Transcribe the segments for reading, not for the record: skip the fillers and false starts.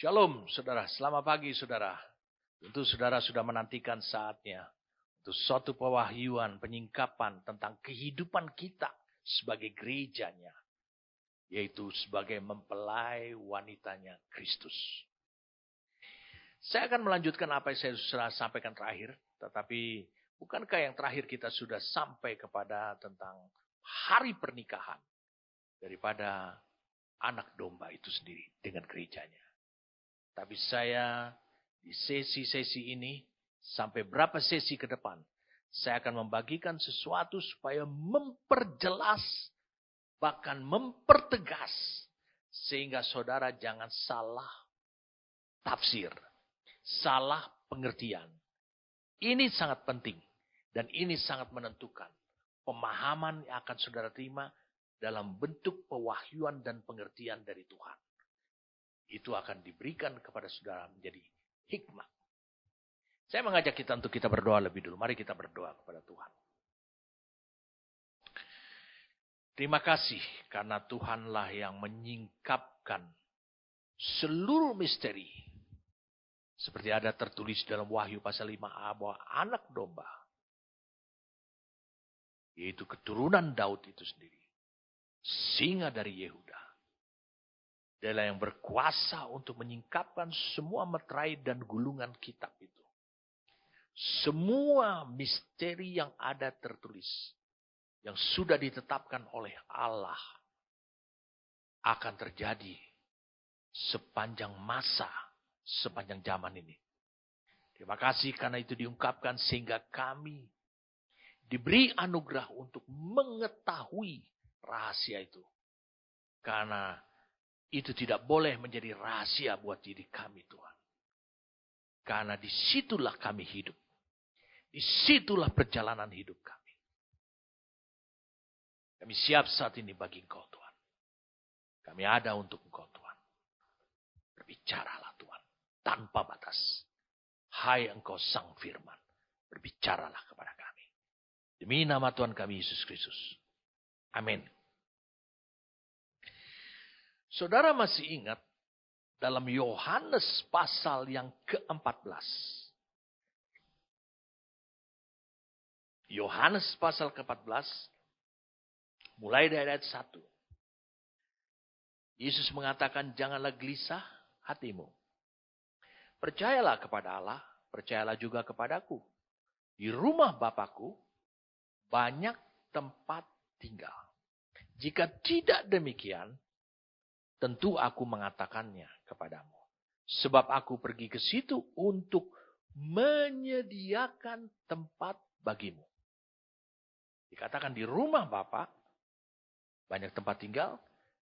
Shalom saudara, selamat pagi saudara. Tentu saudara sudah menantikan saatnya untuk suatu pewahyuan, penyingkapan tentang kehidupan kita sebagai gerejanya. Yaitu sebagai mempelai wanitanya Kristus. Saya akan melanjutkan apa yang saya sudah sampaikan terakhir. Tetapi bukankah yang terakhir kita sudah sampai kepada tentang hari pernikahan daripada anak domba itu sendiri dengan gerejanya. Tapi saya di sesi-sesi ini sampai berapa sesi ke depan saya akan membagikan sesuatu supaya memperjelas bahkan mempertegas sehingga saudara jangan salah tafsir, salah pengertian. Ini sangat penting dan ini sangat menentukan pemahaman yang akan saudara terima dalam bentuk pewahyuan dan pengertian dari Tuhan. Itu akan diberikan kepada saudara menjadi hikmah. Saya mengajak kita untuk kita berdoa lebih dulu. Mari kita berdoa kepada Tuhan. Terima kasih karena Tuhanlah yang menyingkapkan seluruh misteri. Seperti ada tertulis dalam Wahyu pasal 5a bahwa anak domba. Yaitu keturunan Daud itu sendiri. Singa dari Yehuda. Adalah yang berkuasa untuk menyingkapkan semua meterai dan gulungan kitab itu. Semua misteri yang ada tertulis. Yang sudah ditetapkan oleh Allah. Akan terjadi sepanjang masa. Sepanjang zaman ini. Terima kasih karena itu diungkapkan sehingga kami diberi anugerah untuk mengetahui rahasia itu. Karena itu tidak boleh menjadi rahasia buat diri kami Tuhan. Karena disitulah kami hidup. Disitulah perjalanan hidup kami. Kami siap saat ini bagi Engkau Tuhan. Kami ada untuk Engkau Tuhan. Berbicaralah Tuhan. Tanpa batas. Hai Engkau Sang Firman. Berbicaralah kepada kami. Demi nama Tuhan kami Yesus Kristus. Amin. Saudara masih ingat dalam Yohanes pasal yang ke-14. Yohanes pasal ke-14 mulai dari ayat 1. Yesus mengatakan janganlah gelisah hatimu. Percayalah kepada Allah, percayalah juga kepadaku. Di rumah Bapakku banyak tempat tinggal. Jika tidak demikian, tentu aku mengatakannya kepadamu. Sebab aku pergi ke situ untuk menyediakan tempat bagimu. Dikatakan di rumah Bapa banyak tempat tinggal.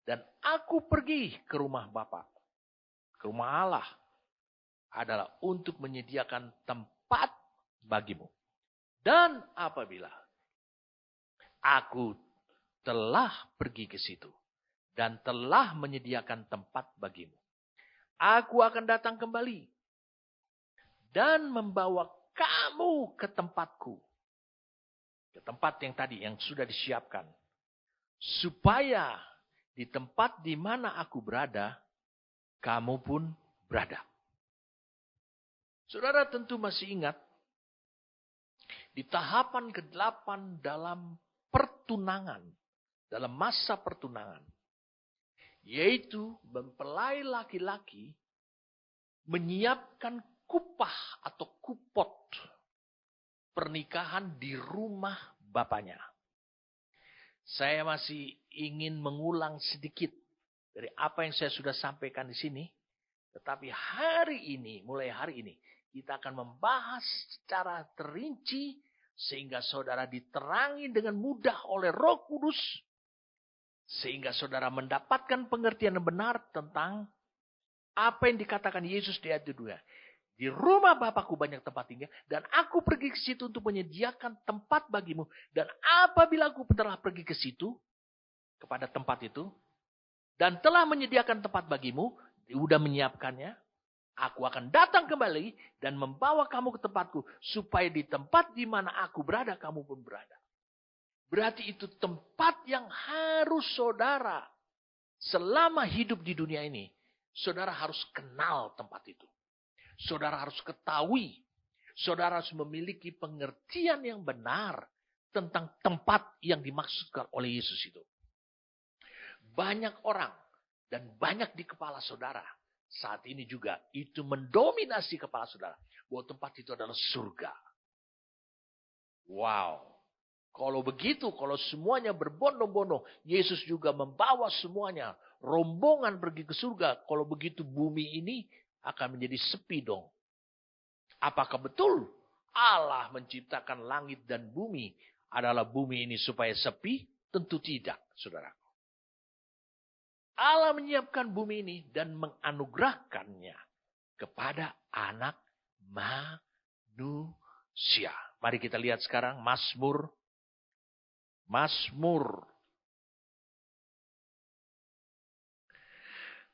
Dan aku pergi ke rumah Bapa. Ke rumah Allah. Adalah untuk menyediakan tempat bagimu. Dan apabila aku telah pergi ke situ. Dan telah menyediakan tempat bagimu. Aku akan datang kembali. Dan membawa kamu ke tempatku. Ke tempat yang tadi yang sudah disiapkan. Supaya di tempat di mana aku berada. Kamu pun berada. Saudara tentu masih ingat. Di tahapan ke-8 dalam pertunangan. Dalam masa pertunangan. Yaitu mempelai laki-laki menyiapkan kupah atau kupot pernikahan di rumah bapaknya. Saya masih ingin mengulang sedikit dari apa yang saya sudah sampaikan di sini. Tetapi hari ini, mulai hari ini, kita akan membahas secara terinci sehingga saudara diterangi dengan mudah oleh Roh Kudus. Sehingga saudara mendapatkan pengertian yang benar tentang apa yang dikatakan Yesus di ayat 2. Di rumah Bapakku banyak tempat tinggal. Dan aku pergi ke situ untuk menyediakan tempat bagimu. Dan apabila aku telah pergi ke situ. Kepada tempat itu. Dan telah menyediakan tempat bagimu. Sudah menyiapkannya. Aku akan datang kembali. Dan membawa kamu ke tempatku. Supaya di tempat di mana aku berada. Kamu pun berada. Berarti itu tempat yang harus saudara selama hidup di dunia ini saudara harus kenal tempat itu. Saudara harus ketahui. Saudara harus memiliki pengertian yang benar tentang tempat yang dimaksudkan oleh Yesus itu. Banyak orang dan banyak di kepala saudara saat ini juga itu mendominasi kepala saudara. Bahwa tempat itu adalah surga. Wow. Kalau begitu, kalau semuanya berbondong-bondong, Yesus juga membawa semuanya. Rombongan pergi ke surga. Kalau begitu bumi ini akan menjadi sepi dong. Apakah betul Allah menciptakan langit dan bumi adalah bumi ini supaya sepi? Tentu tidak, saudara. Allah menyiapkan bumi ini dan menganugerahkannya kepada anak manusia. Mari kita lihat sekarang Mazmur 115.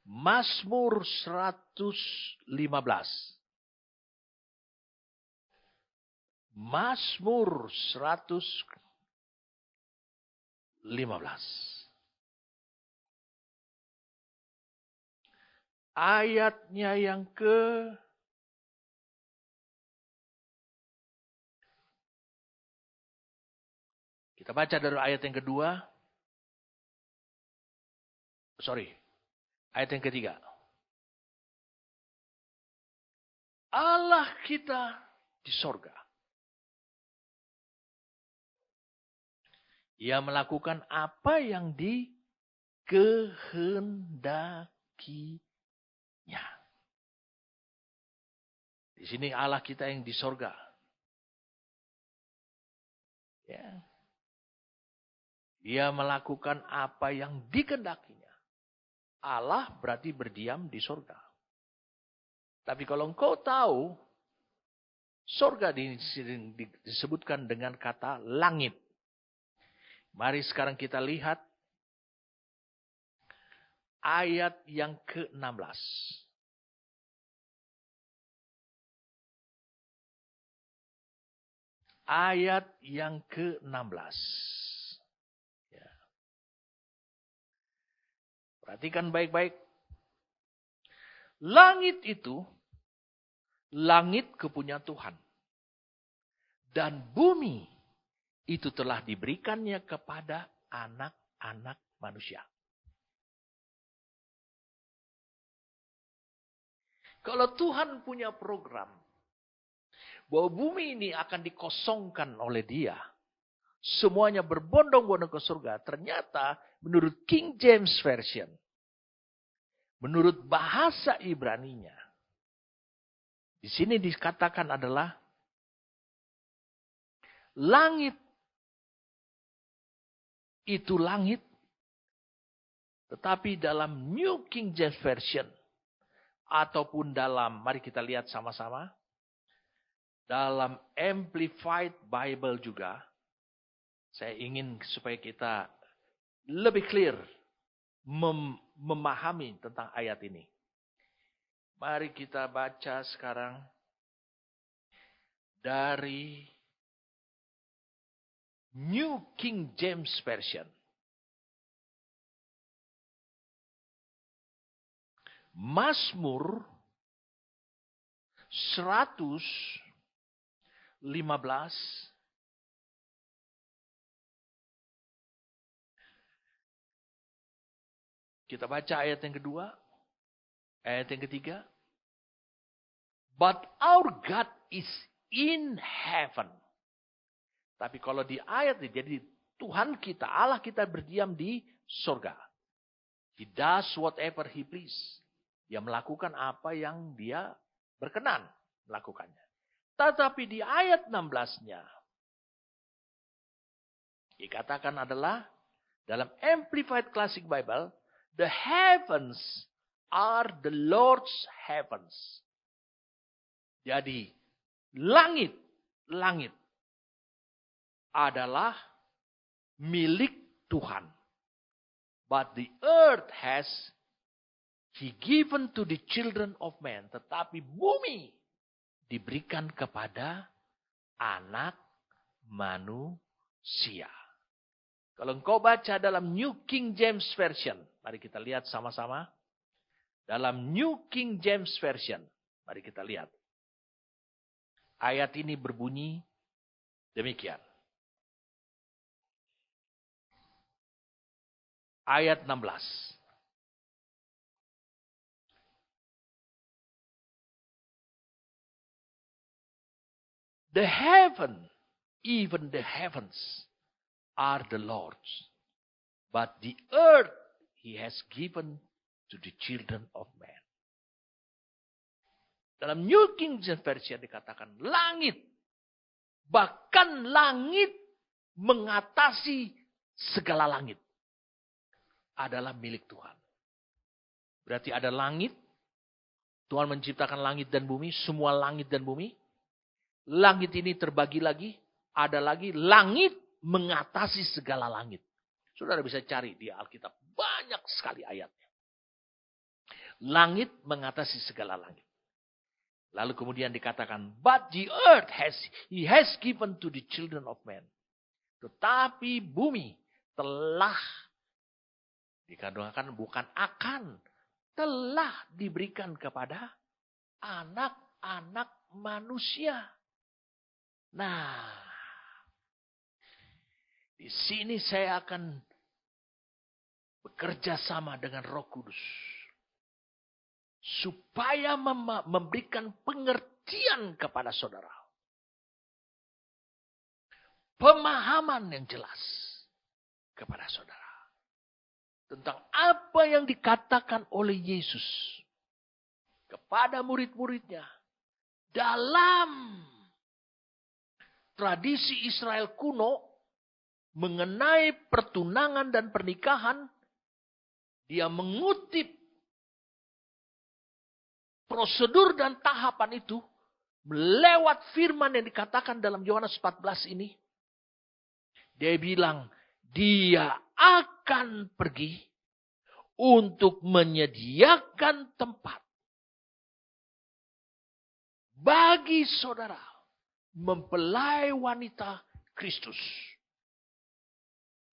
Mazmur 115. Ayatnya yang kita baca dari ayat yang kedua. Ayat yang ketiga. Allah kita di sorga. Ia melakukan apa yang dikehendakinya. Di sini Allah kita yang di sorga. Ya. Dia melakukan apa yang dikehendakinya. Allah berarti berdiam di sorga. Tapi kalau engkau tahu, sorga disebutkan dengan kata langit. Mari sekarang kita lihat ayat yang ke-16. Ayat yang ke-16. Ya. Perhatikan baik-baik. Langit itu, langit kepunyaan Tuhan. Dan bumi itu telah diberikannya kepada anak-anak manusia. Kalau Tuhan punya program bahwa bumi ini akan dikosongkan oleh Dia, semuanya berbondong-bondong ke surga, ternyata menurut King James Version, menurut bahasa Ibraninya, di sini dikatakan adalah langit itu langit, tetapi dalam New King James Version ataupun dalam, mari kita lihat sama-sama, dalam Amplified Bible juga, saya ingin supaya kita lebih clear memahami tentang ayat ini. Mari kita baca sekarang dari New King James Version. Mazmur 115. Kita baca ayat yang kedua, ayat yang ketiga. But our God is in heaven. Tapi kalau di ayat ini, jadi Tuhan kita, Allah kita berdiam di surga. He does whatever he please. Dia melakukan apa yang dia berkenan melakukannya. Tetapi di ayat 16-nya, dikatakan adalah dalam Amplified Classic Bible, the heavens are the Lord's heavens. Jadi langit adalah milik Tuhan. But the earth has He given to the children of man. Tetapi bumi diberikan kepada anak manusia. Kalau engkau baca dalam New King James Version, mari kita lihat sama-sama. Dalam New King James Version. Mari kita lihat. Ayat ini berbunyi demikian. Ayat 16. The heaven, even the heavens, are the Lord's, but the earth He has given to the children of man. Dalam New King James Version dikatakan langit, bahkan langit mengatasi segala langit adalah milik Tuhan. Berarti ada langit, Tuhan menciptakan langit dan bumi, semua langit dan bumi. Langit ini terbagi lagi, ada lagi langit mengatasi segala langit. Saudara bisa cari di Alkitab, banyak sekali ayatnya. Langit mengatasi segala langit. Lalu kemudian dikatakan, but the earth he has given to the children of men. Tetapi bumi telah, dikatakan bukan akan, telah diberikan kepada anak-anak manusia. Nah, di sini saya akan bekerja sama dengan Roh Kudus supaya memberikan pengertian kepada saudara. Pemahaman yang jelas kepada saudara tentang apa yang dikatakan oleh Yesus kepada murid-muridnya dalam tradisi Israel kuno mengenai pertunangan dan pernikahan. Dia mengutip prosedur dan tahapan itu melewat firman yang dikatakan dalam Yohanes 14 ini. Dia bilang, dia akan pergi untuk menyediakan tempat bagi saudara mempelai wanita Kristus.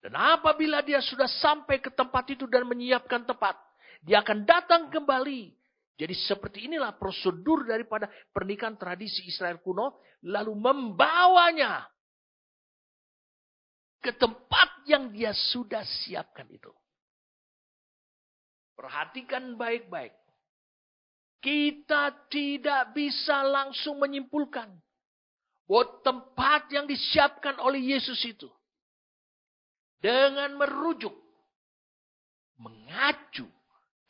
Dan apabila dia sudah sampai ke tempat itu dan menyiapkan tempat, dia akan datang kembali. Jadi seperti inilah prosedur daripada pernikahan tradisi Israel kuno, lalu membawanya ke tempat yang dia sudah siapkan itu. Perhatikan baik-baik. Kita tidak bisa langsung menyimpulkan bahwa tempat yang disiapkan oleh Yesus itu dengan merujuk, mengacu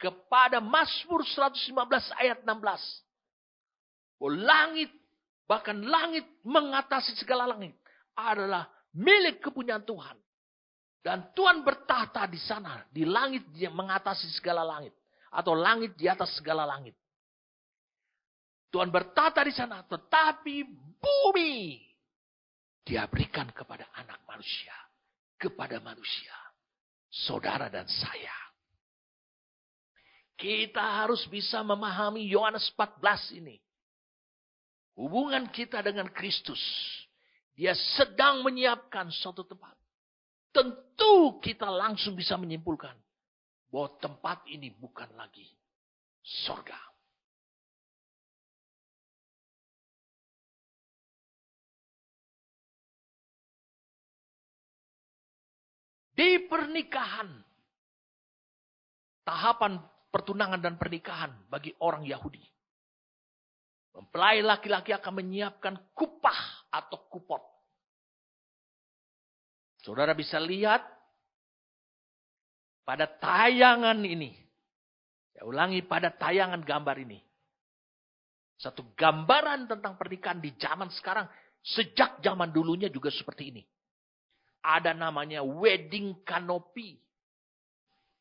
kepada Mazmur 115 ayat 16. Bahwa langit, bahkan langit mengatasi segala langit adalah milik kepunyaan Tuhan. Dan Tuhan bertahta di sana, di langit dia mengatasi segala langit. Atau langit di atas segala langit. Tuhan bertahta di sana, tetapi bumi dia berikan kepada anak manusia. Kepada manusia. Saudara dan saya. Kita harus bisa memahami Yohanes 14 ini. Hubungan kita dengan Kristus. Dia sedang menyiapkan suatu tempat. Tentu kita langsung bisa menyimpulkan bahwa tempat ini bukan lagi surga. Di pernikahan, tahapan pertunangan dan pernikahan bagi orang Yahudi. Mempelai laki-laki akan menyiapkan kupah atau kupot. Saudara bisa lihat pada tayangan ini. Saya ulangi, pada tayangan gambar ini. Satu gambaran tentang pernikahan di zaman sekarang. Sejak zaman dulunya juga seperti ini. Ada namanya wedding canopy.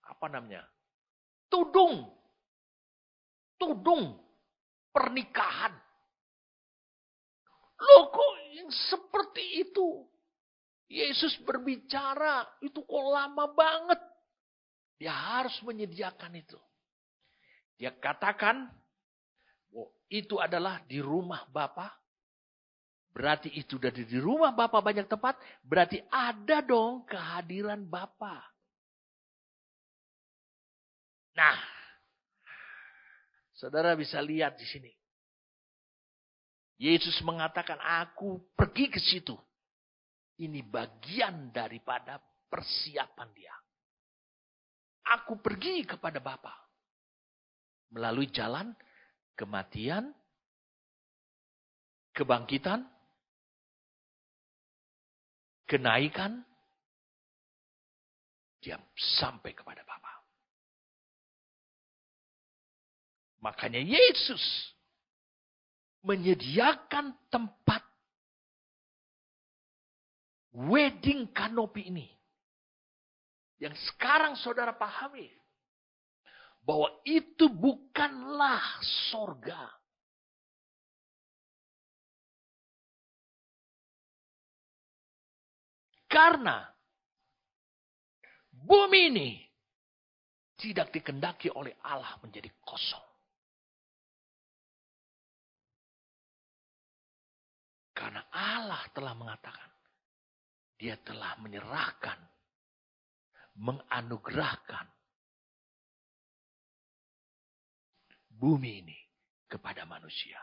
Apa namanya? Tudung. Tudung pernikahan. Loh kok seperti itu? Yesus berbicara, itu kok lama banget. Dia harus menyediakan itu. Dia katakan, oh, itu adalah di rumah Bapa. Berarti itu dari di rumah Bapa banyak tempat. Berarti ada dong kehadiran Bapa. Nah, Saudara bisa lihat di sini. Yesus mengatakan, aku pergi ke situ. Ini bagian daripada persiapan dia. Aku pergi kepada Bapa. Melalui jalan kematian, kebangkitan, kenaikan, dia sampai kepada Bapa. Makanya Yesus menyediakan tempat wedding canopy ini. Yang sekarang saudara pahami. Bahwa itu bukanlah sorga. Karena bumi ini tidak dikehendaki oleh Allah menjadi kosong. Karena Allah telah mengatakan, dia telah menyerahkan, menganugerahkan bumi ini kepada manusia.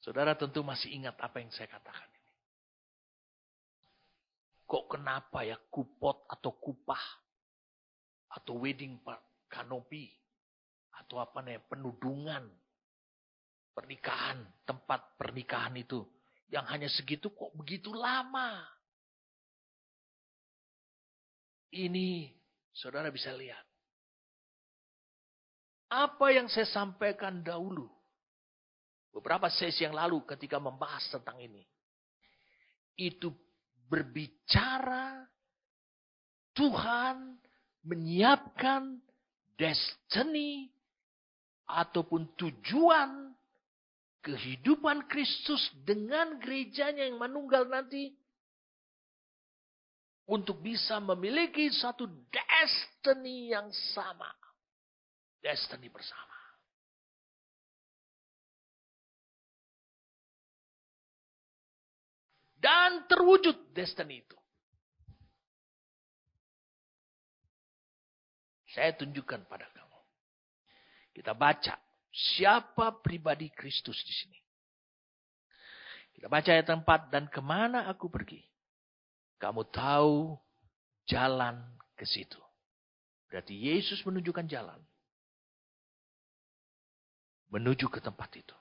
Saudara tentu masih ingat apa yang saya katakan ini. Kok kenapa ya kupot atau kupah atau wedding canopy atau apa nih penudungan pernikahan, tempat pernikahan itu yang hanya segitu kok begitu lama. Ini saudara bisa lihat. Apa yang saya sampaikan dahulu beberapa sesi yang lalu ketika membahas tentang ini. Itu berbicara Tuhan menyiapkan destiny ataupun tujuan kehidupan Kristus dengan gerejanya yang manunggal nanti untuk bisa memiliki satu destiny yang sama. Destiny bersama. Dan terwujud destiny itu. Saya tunjukkan pada kamu. Kita baca siapa pribadi Kristus di sini. Kita baca ayat 4, dan kemana aku pergi? Kamu tahu jalan ke situ. Berarti Yesus menunjukkan jalan. Menuju ke tempat itu.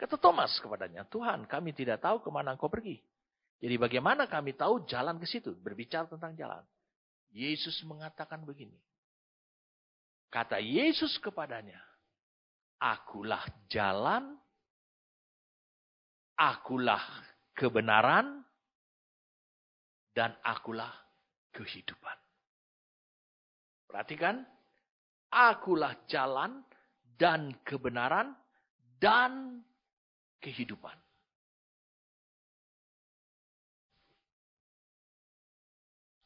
Kata Thomas kepadanya, Tuhan kami tidak tahu kemana engkau pergi. Jadi bagaimana kami tahu jalan ke situ? Berbicara tentang jalan. Yesus mengatakan begini. Kata Yesus kepadanya, akulah jalan, akulah kebenaran, dan akulah kehidupan. Perhatikan, akulah jalan dan kebenaran dan kehidupan.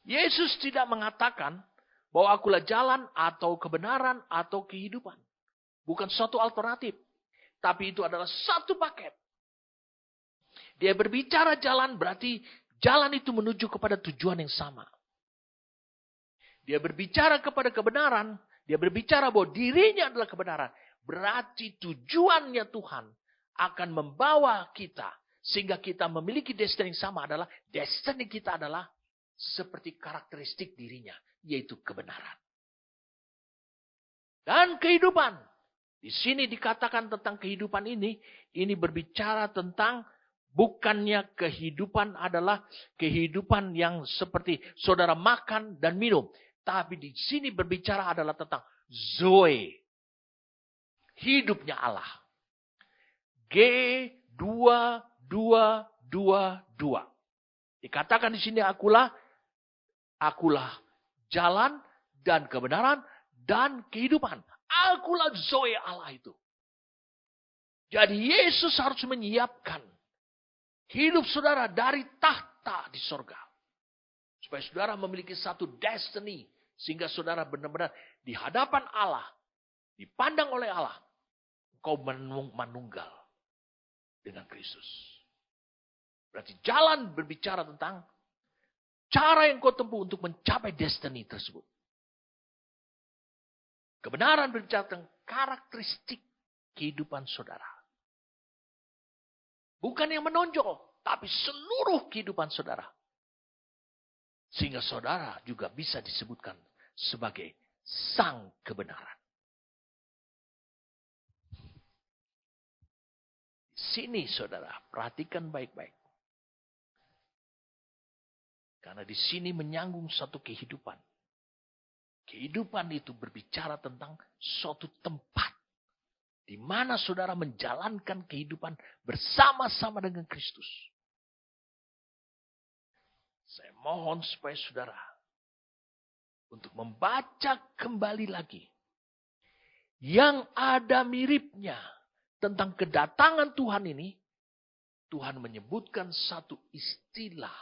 Yesus tidak mengatakan bahwa akulah jalan atau kebenaran atau kehidupan. Bukan suatu alternatif. Tapi itu adalah satu paket. Dia berbicara jalan berarti jalan itu menuju kepada tujuan yang sama. Dia berbicara kepada kebenaran. Dia berbicara bahwa dirinya adalah kebenaran. Berarti tujuannya Tuhan akan membawa kita. Sehingga kita memiliki destiny yang sama adalah. Destiny kita adalah seperti karakteristik dirinya. Yaitu kebenaran. Dan kehidupan. Di sini dikatakan tentang kehidupan ini. Ini berbicara tentang bukannya kehidupan adalah kehidupan yang seperti saudara makan dan minum. Tapi di sini berbicara adalah tentang Zoe. Hidupnya Allah. G2222. Dikatakan di sini akulah jalan dan kebenaran dan kehidupan. Akulah Zoe Allah itu. Jadi Yesus harus menyiapkan hidup saudara dari tahta di sorga. Supaya saudara memiliki satu destiny. Sehingga saudara benar-benar di hadapan Allah. Dipandang oleh Allah. Engkau manunggal dengan Kristus. Berarti jalan berbicara tentang cara yang kau tempuh untuk mencapai destiny tersebut. Kebenaran berbicara tentang karakteristik kehidupan saudara. Bukan yang menonjol, tapi seluruh kehidupan saudara. Sehingga saudara juga bisa disebutkan sebagai sang kebenaran. Sini saudara, perhatikan baik-baik. Karena di sini menyanggung satu kehidupan. Kehidupan itu berbicara tentang suatu tempat. Di mana saudara menjalankan kehidupan bersama-sama dengan Kristus. Saya mohon supaya saudara untuk membaca kembali lagi yang ada miripnya tentang kedatangan Tuhan ini. Tuhan menyebutkan satu istilah,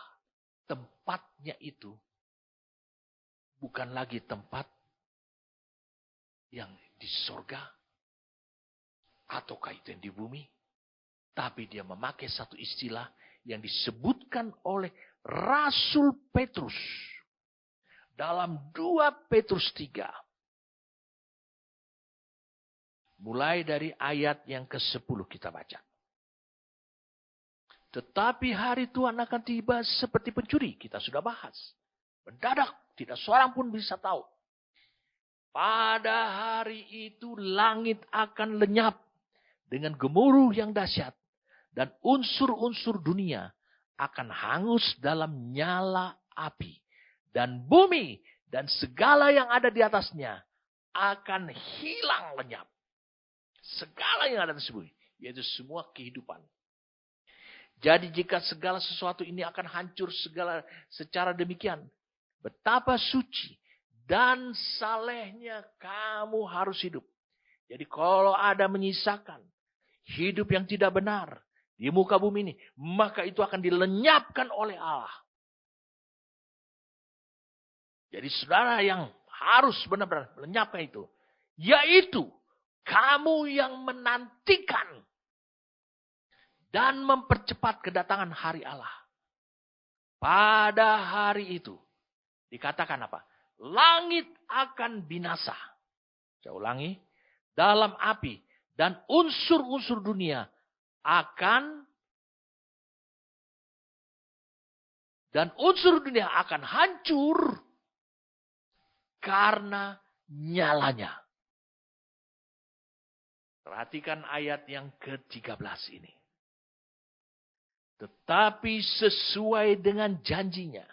tempatnya itu bukan lagi tempat yang di sorga ataukah itu yang di bumi, tapi dia memakai satu istilah yang disebutkan oleh Rasul Petrus dalam 2 Petrus 3. Mulai dari ayat yang ke-10 kita baca. Tetapi hari Tuhan akan tiba seperti pencuri. Kita sudah bahas. Mendadak, tidak seorang pun bisa tahu. Pada hari itu langit akan lenyap dengan gemuruh yang dahsyat. Dan unsur-unsur dunia akan hangus dalam nyala api. Dan bumi dan segala yang ada di atasnya akan hilang lenyap. Segala yang ada tersebut, yaitu semua kehidupan. Jadi jika segala sesuatu ini akan hancur secara demikian, betapa suci dan salehnya kamu harus hidup. Jadi kalau ada menyisakan hidup yang tidak benar di muka bumi ini, maka itu akan dilenyapkan oleh Allah. Jadi saudara yang harus benar-benar melenyapkan itu, yaitu kamu yang menantikan dan mempercepat kedatangan hari Allah. Pada hari itu dikatakan apa? Langit akan binasa. Saya ulangi. Dalam api dan unsur-unsur dunia akan hancur karena nyalanya. Perhatikan ayat yang ke-13 ini. Tetapi sesuai dengan janjinya,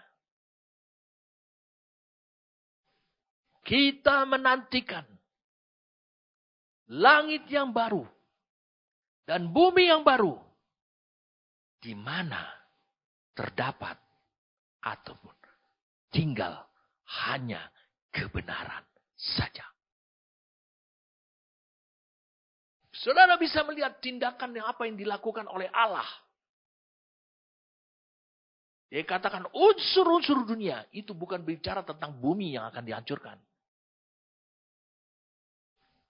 kita menantikan langit yang baru dan bumi yang baru, di mana terdapat ataupun tinggal hanya kebenaran saja. Saudara bisa melihat tindakan yang apa yang dilakukan oleh Allah. Dia katakan unsur-unsur dunia itu bukan bicara tentang bumi yang akan dihancurkan.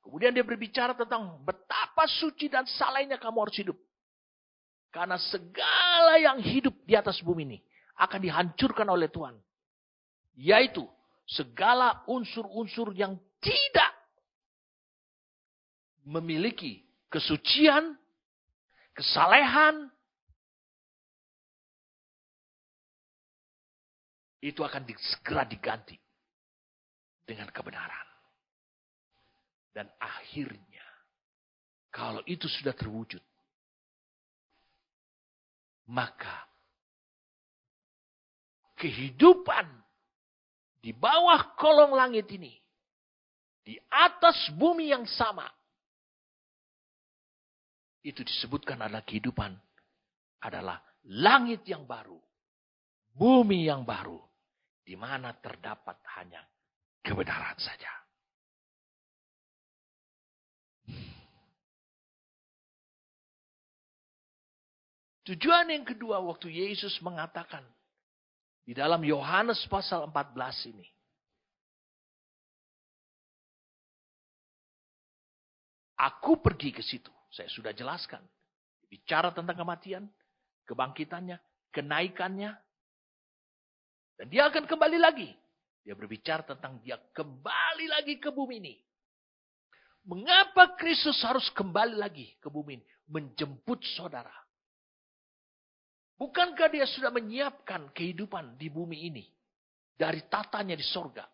Kemudian dia berbicara tentang betapa suci dan salehnya kamu harus hidup. Karena segala yang hidup di atas bumi ini akan dihancurkan oleh Tuhan. Yaitu segala unsur-unsur yang tidak memiliki kesucian, kesalehan, itu akan segera diganti dengan kebenaran. Dan akhirnya, kalau itu sudah terwujud, maka kehidupan di bawah kolong langit ini, di atas bumi yang sama, itu disebutkan adalah kehidupan, adalah langit yang baru, bumi yang baru, di mana terdapat hanya kebenaran saja. Tujuan yang kedua waktu Yesus mengatakan di dalam Yohanes pasal 14 ini. Aku pergi ke situ. Saya sudah jelaskan. Bicara tentang kematian, kebangkitannya, kenaikannya. Dan dia akan kembali lagi. Dia berbicara tentang dia kembali lagi ke bumi ini. Mengapa Kristus harus kembali lagi ke bumi ini? Menjemput saudara. Bukankah dia sudah menyiapkan kehidupan di bumi ini? Dari tatanya di sorga.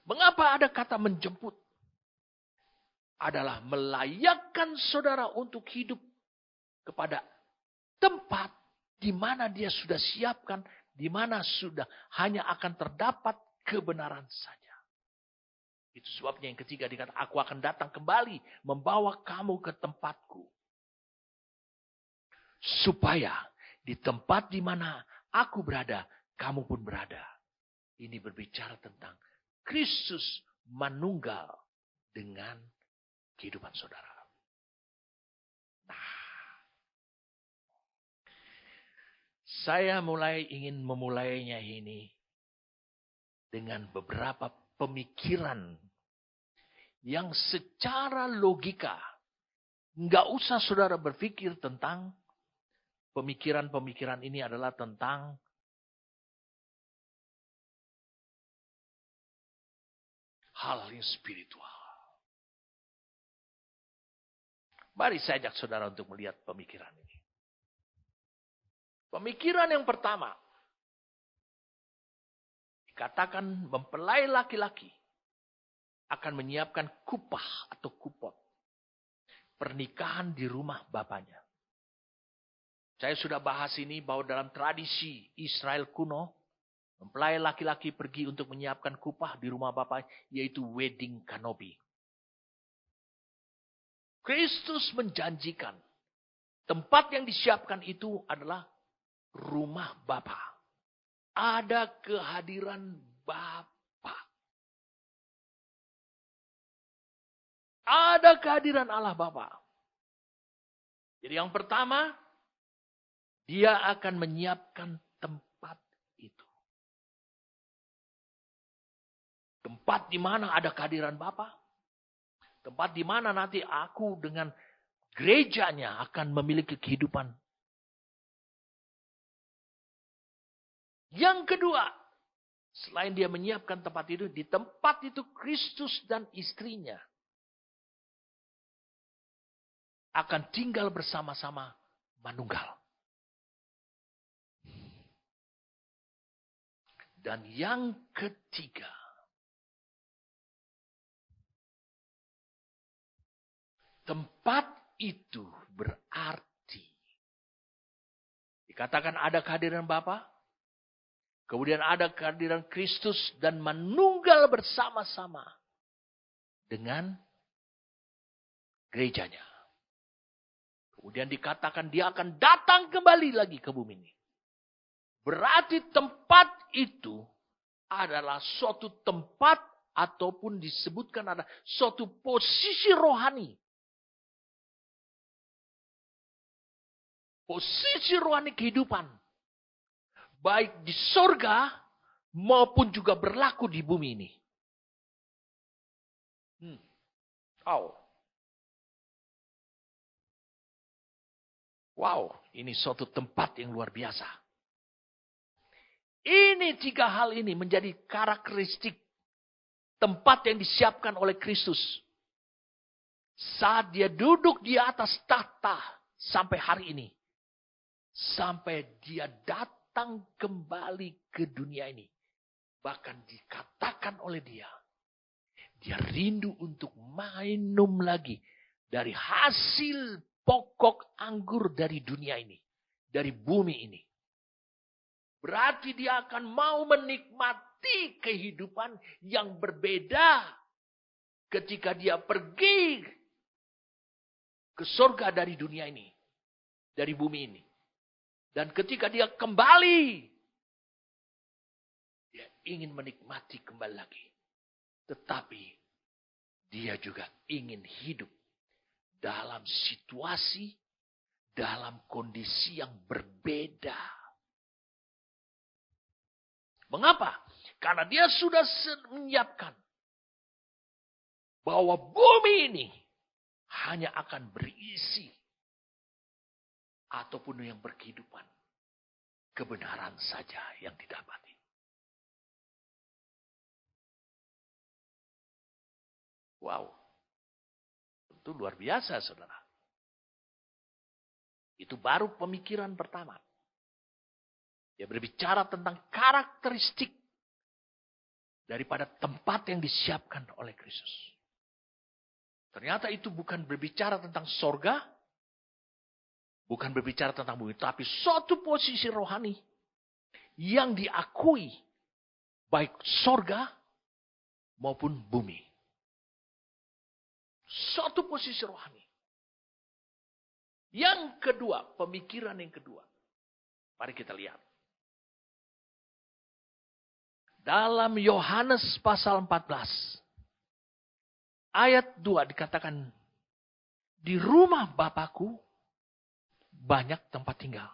Mengapa ada kata menjemput? Adalah melayakkan saudara untuk hidup kepada tempat di mana dia sudah siapkan, di mana sudah hanya akan terdapat kebenaran saja. Itu sebabnya yang ketiga dikatakan, aku akan datang kembali membawa kamu ke tempatku. Supaya di tempat di mana aku berada, kamu pun berada. Ini berbicara tentang Kristus manunggal dengan kehidupan saudara. Nah, saya ingin memulainya ini dengan beberapa pemikiran yang secara logika, nggak usah saudara berpikir tentang pemikiran-pemikiran ini adalah tentang hal yang spiritual. Mari saya ajak saudara untuk melihat pemikiran ini. Pemikiran yang pertama, dikatakan mempelai laki-laki akan menyiapkan kupah atau kupot pernikahan di rumah bapaknya. Saya sudah bahas ini bahwa dalam tradisi Israel kuno, mempelai laki-laki pergi untuk menyiapkan kupah di rumah bapaknya, yaitu wedding canopy. Kristus menjanjikan tempat yang disiapkan itu adalah rumah Bapa. Ada kehadiran Bapa. Ada kehadiran Allah Bapa. Jadi yang pertama, dia akan menyiapkan tempat itu. Tempat di mana ada kehadiran Bapa. Tempat di mana nanti aku dengan gerejanya akan memiliki kehidupan. Yang kedua, selain dia menyiapkan tempat itu, di tempat itu Kristus dan istrinya akan tinggal bersama-sama manunggal. Dan yang ketiga, tempat itu berarti dikatakan ada kehadiran Bapa, kemudian ada kehadiran Kristus dan manunggal bersama-sama dengan gerejanya. Kemudian dikatakan dia akan datang kembali lagi ke bumi ini. Berarti tempat itu adalah suatu tempat ataupun disebutkan ada suatu posisi rohani. Posisi rohani kehidupan. Baik di sorga maupun juga berlaku di bumi ini. Wow, ini suatu tempat yang luar biasa. Ini tiga hal ini menjadi karakteristik tempat yang disiapkan oleh Kristus. Saat dia duduk di atas tahta sampai hari ini. Sampai dia datang kembali ke dunia ini. Bahkan dikatakan oleh dia. Dia rindu untuk minum lagi dari hasil pokok anggur dari dunia ini. Dari bumi ini. Berarti dia akan mau menikmati kehidupan yang berbeda. Ketika dia pergi ke surga dari dunia ini. Dari bumi ini. Dan ketika dia kembali. Dia ingin menikmati kembali lagi. Tetapi dia juga ingin hidup dalam situasi, dalam kondisi yang berbeda. Mengapa? Karena dia sudah menyiapkan bahwa bumi ini hanya akan berisi ataupun yang berkehidupan kebenaran saja yang didapati. Wow. Itu luar biasa, saudara. Itu baru pemikiran pertama. Dia berbicara tentang karakteristik daripada tempat yang disiapkan oleh Kristus. Ternyata itu bukan berbicara tentang sorga, bukan berbicara tentang bumi, tapi suatu posisi rohani yang diakui baik sorga maupun bumi. Suatu posisi rohani. Yang kedua, pemikiran yang kedua. Mari kita lihat. Dalam Yohanes pasal 14. Ayat 2 dikatakan. Di rumah Bapakku banyak tempat tinggal.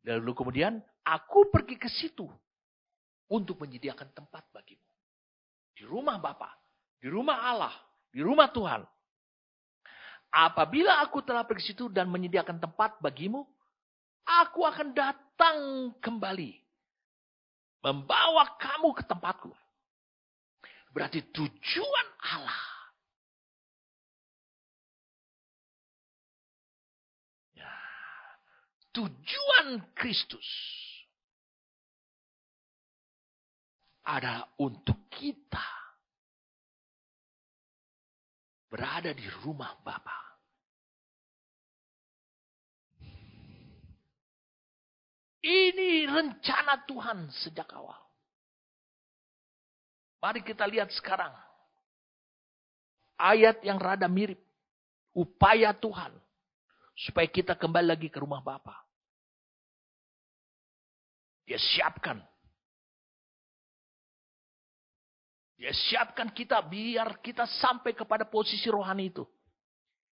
Lalu kemudian aku pergi ke situ. Untuk menyediakan tempat bagimu. Di rumah Bapa. Di rumah Allah. Di rumah Tuhan. Apabila aku telah pergi situ dan menyediakan tempat bagimu, aku akan datang kembali. Membawa kamu ke tempatku. Berarti tujuan Allah. Ya, tujuan Kristus adalah untuk kita berada di rumah Bapa. Ini rencana Tuhan sejak awal. Mari kita lihat sekarang. Ayat yang rada mirip. Upaya Tuhan. Supaya kita kembali lagi ke rumah Bapa. Dia siapkan. Dia siapkan kita biar kita sampai kepada posisi rohani itu.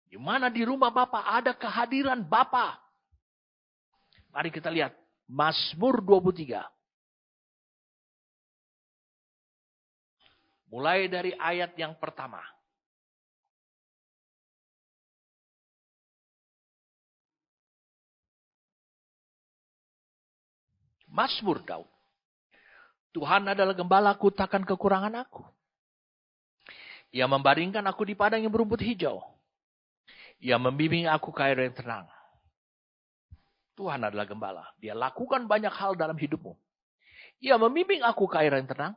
Di mana di rumah Bapa ada kehadiran Bapa. Mari kita lihat. Mazmur 23. Mulai dari ayat yang pertama. Mazmur Daud. Tuhan adalah gembalaku, takkan kekurangan aku. Ia membaringkan aku di padang yang berumput hijau. Ia membimbing aku ke air yang tenang. Tuhan adalah gembala. Dia lakukan banyak hal dalam hidupmu. Ia membimbing aku ke air yang tenang.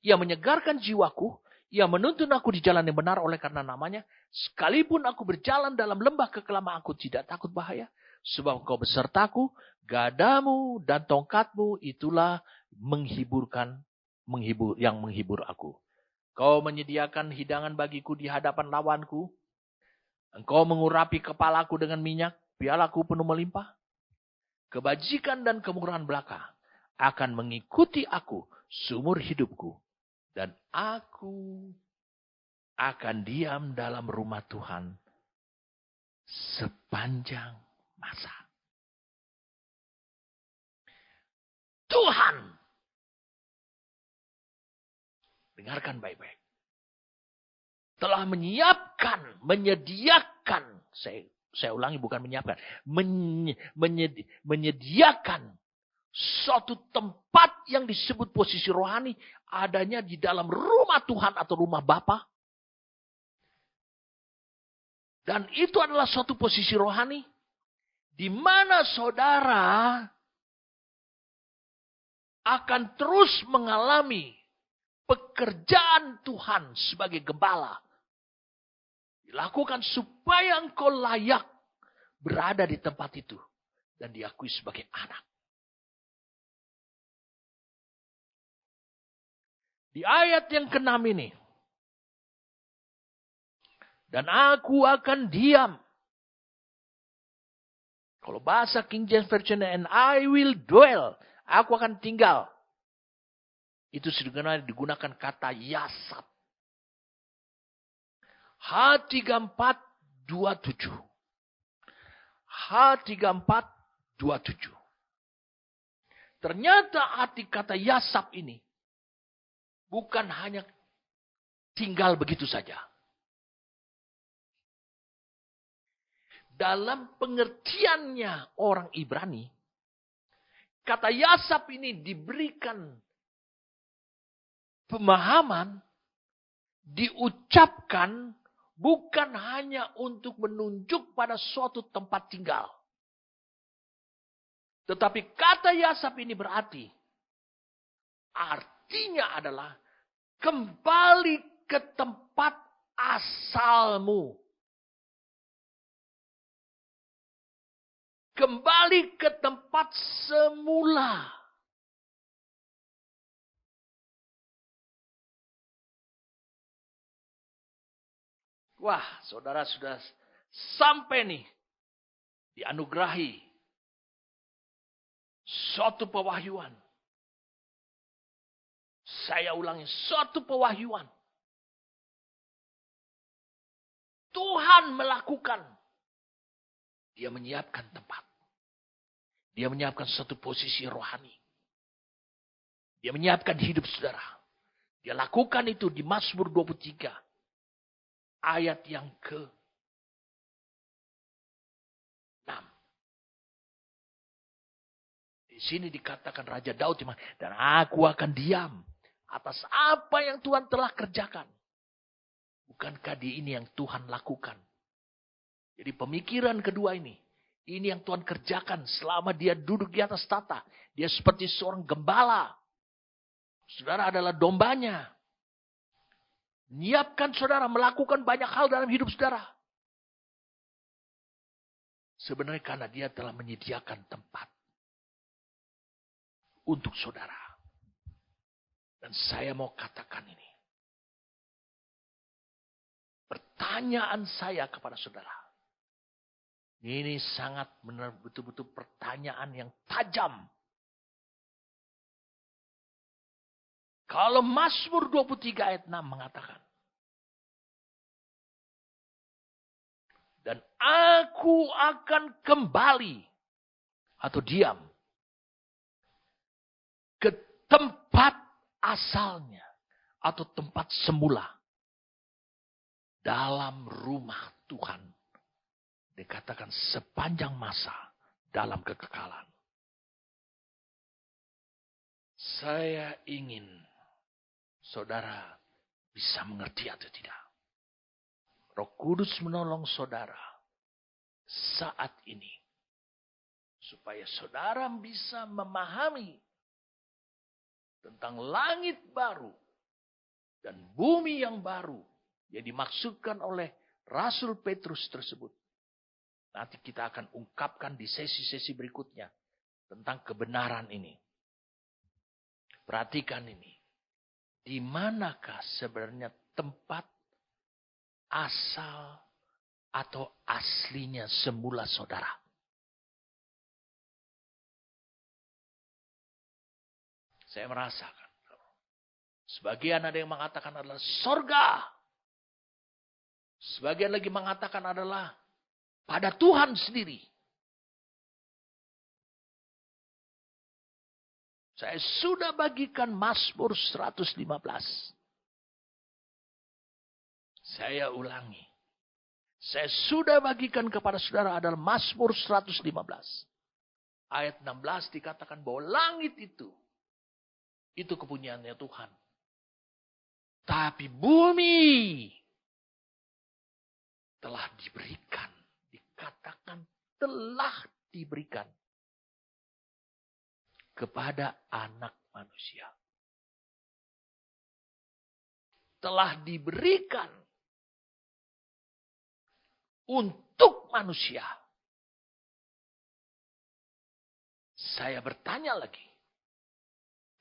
Ia menyegarkan jiwaku. Ia menuntun aku di jalan yang benar oleh karena namanya. Sekalipun aku berjalan dalam lembah kekelaman, aku tidak takut bahaya. Sebab engkau besertaku, gadamu dan tongkatmu itulah yang menghibur aku. Kau menyediakan hidangan bagiku di hadapan lawanku. Engkau mengurapi kepalaku dengan minyak, pialaku penuh melimpah. Kebajikan dan kemurahan belaka akan mengikuti aku seumur hidupku. Dan aku akan diam dalam rumah Tuhan sepanjang masa. Tuhan. Dengarkan baik-baik. Telah menyediakan. Saya ulangi, bukan menyiapkan. Menyediakan suatu tempat yang disebut posisi rohani adanya di dalam rumah Tuhan atau rumah Bapa. Dan itu adalah suatu posisi rohani di mana saudara akan terus mengalami pekerjaan Tuhan sebagai gembala. Dilakukan supaya engkau layak berada di tempat itu. Dan diakui sebagai anak. Di ayat yang ke-6 ini. Dan aku akan diam. Kalau bahasa King James Version, and I will dwell. Aku akan tinggal. Itu sebenarnya digunakan kata yasat. H3427. H3427. Ternyata arti kata yasab ini bukan hanya tinggal begitu saja. Dalam pengertiannya orang Ibrani, kata yasab ini diberikan pemahaman, diucapkan bukan hanya untuk menunjuk pada suatu tempat tinggal. Tetapi kata yasab ini berarti, artinya adalah kembali ke tempat asalmu. Kembali ke tempat semula. Wah, saudara sudah sampai nih. Dianugerahi suatu pewahyuan. Saya ulangi, suatu pewahyuan. Tuhan melakukan. Dia menyiapkan tempat. Dia menyiapkan suatu posisi rohani. Dia menyiapkan hidup saudara. Dia lakukan itu di Mazmur 23. Ayat yang ke-6. Di sini dikatakan Raja Daud, dan aku akan diam atas apa yang Tuhan telah kerjakan. Bukankah ini yang Tuhan lakukan? Jadi pemikiran kedua ini yang Tuhan kerjakan selama dia duduk di atas tahta. Dia seperti seorang gembala. Saudara adalah dombanya. Menyiapkan saudara melakukan banyak hal dalam hidup saudara. Sebenarnya karena dia telah menyediakan tempat untuk saudara. Dan saya mau katakan ini. Pertanyaan saya kepada saudara. Ini sangat benar betul-betul pertanyaan yang tajam. Kalau Mazmur 23 ayat 6 mengatakan. Dan aku akan kembali atau diam ke tempat asalnya atau tempat semula dalam rumah Tuhan. Dikatakan sepanjang masa dalam kekekalan. Saya ingin saudara bisa mengerti atau tidak. Roh Kudus menolong saudara saat ini. Supaya saudara bisa memahami tentang langit baru dan bumi yang baru yang dimaksudkan oleh Rasul Petrus tersebut. Nanti kita akan ungkapkan di sesi-sesi berikutnya tentang kebenaran ini. Perhatikan ini. Di manakah sebenarnya tempat asal atau aslinya semula saudara? Saya merasakan. Sebagian ada yang mengatakan adalah sorga. Sebagian lagi mengatakan adalah pada Tuhan sendiri. Saya sudah bagikan Mazmur 115. Saya ulangi. Saya sudah bagikan kepada saudara adalah Mazmur 115. Ayat 16 dikatakan bahwa langit itu kepunyaannya Tuhan. Tapi bumi telah diberikan. Dikatakan telah diberikan kepada anak manusia. Telah diberikan untuk manusia. Saya bertanya lagi.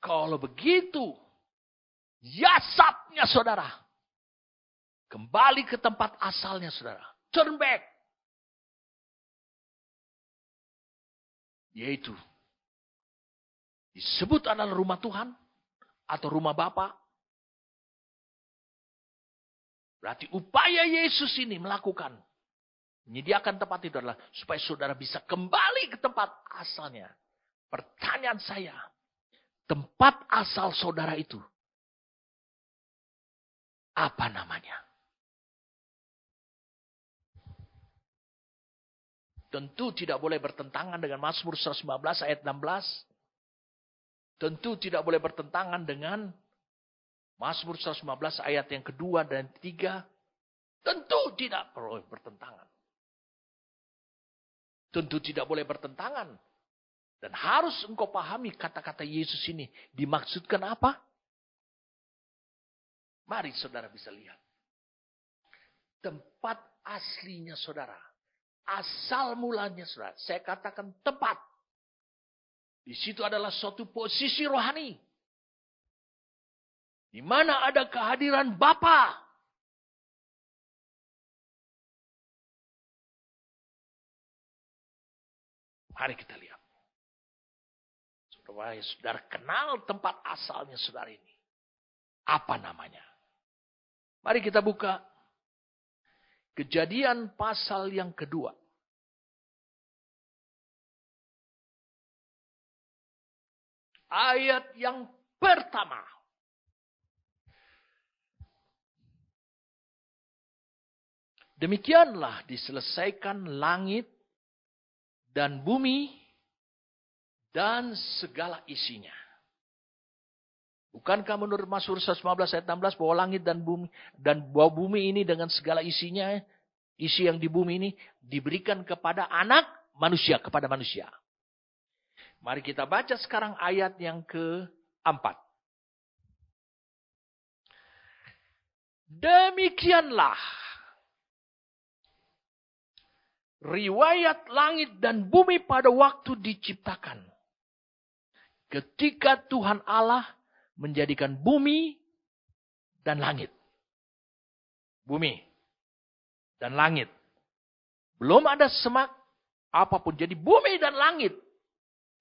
Kalau begitu, yasabnya saudara. Kembali ke tempat asalnya saudara. Turn back. Yaitu disebut adalah rumah Tuhan atau rumah Bapa. Berarti upaya Yesus ini melakukan menyediakan tempat itu adalah supaya saudara bisa kembali ke tempat asalnya. Pertanyaan saya, tempat asal saudara itu apa namanya? Tentu tidak boleh bertentangan dengan Mazmur 115 ayat 16. Tentu tidak boleh bertentangan dengan Mazmur 115 ayat yang kedua dan ketiga. Tentu tidak boleh bertentangan. Tentu tidak boleh bertentangan. Dan harus engkau pahami kata-kata Yesus ini dimaksudkan apa? Mari saudara bisa lihat. Tempat aslinya saudara. Asal mulanya saudara. Saya katakan tempat. Di situ adalah suatu posisi rohani. Di mana ada kehadiran Bapa. Mari kita lihat. Supaya saudara kenal tempat asalnya saudara ini. Apa namanya? Mari kita buka Kejadian pasal yang kedua. Ayat yang pertama. Demikianlah diselesaikan langit dan bumi dan segala isinya. Bukankah menurut Mazmur 115 ayat 16 bahwa langit dan bumi ini dengan segala isinya, isi yang di bumi ini diberikan kepada anak manusia, kepada manusia. Mari kita baca sekarang ayat yang keempat. Demikianlah riwayat langit dan bumi pada waktu diciptakan. Ketika Tuhan Allah menjadikan bumi dan langit. Bumi dan langit. Belum ada semak apapun. Jadi bumi dan langit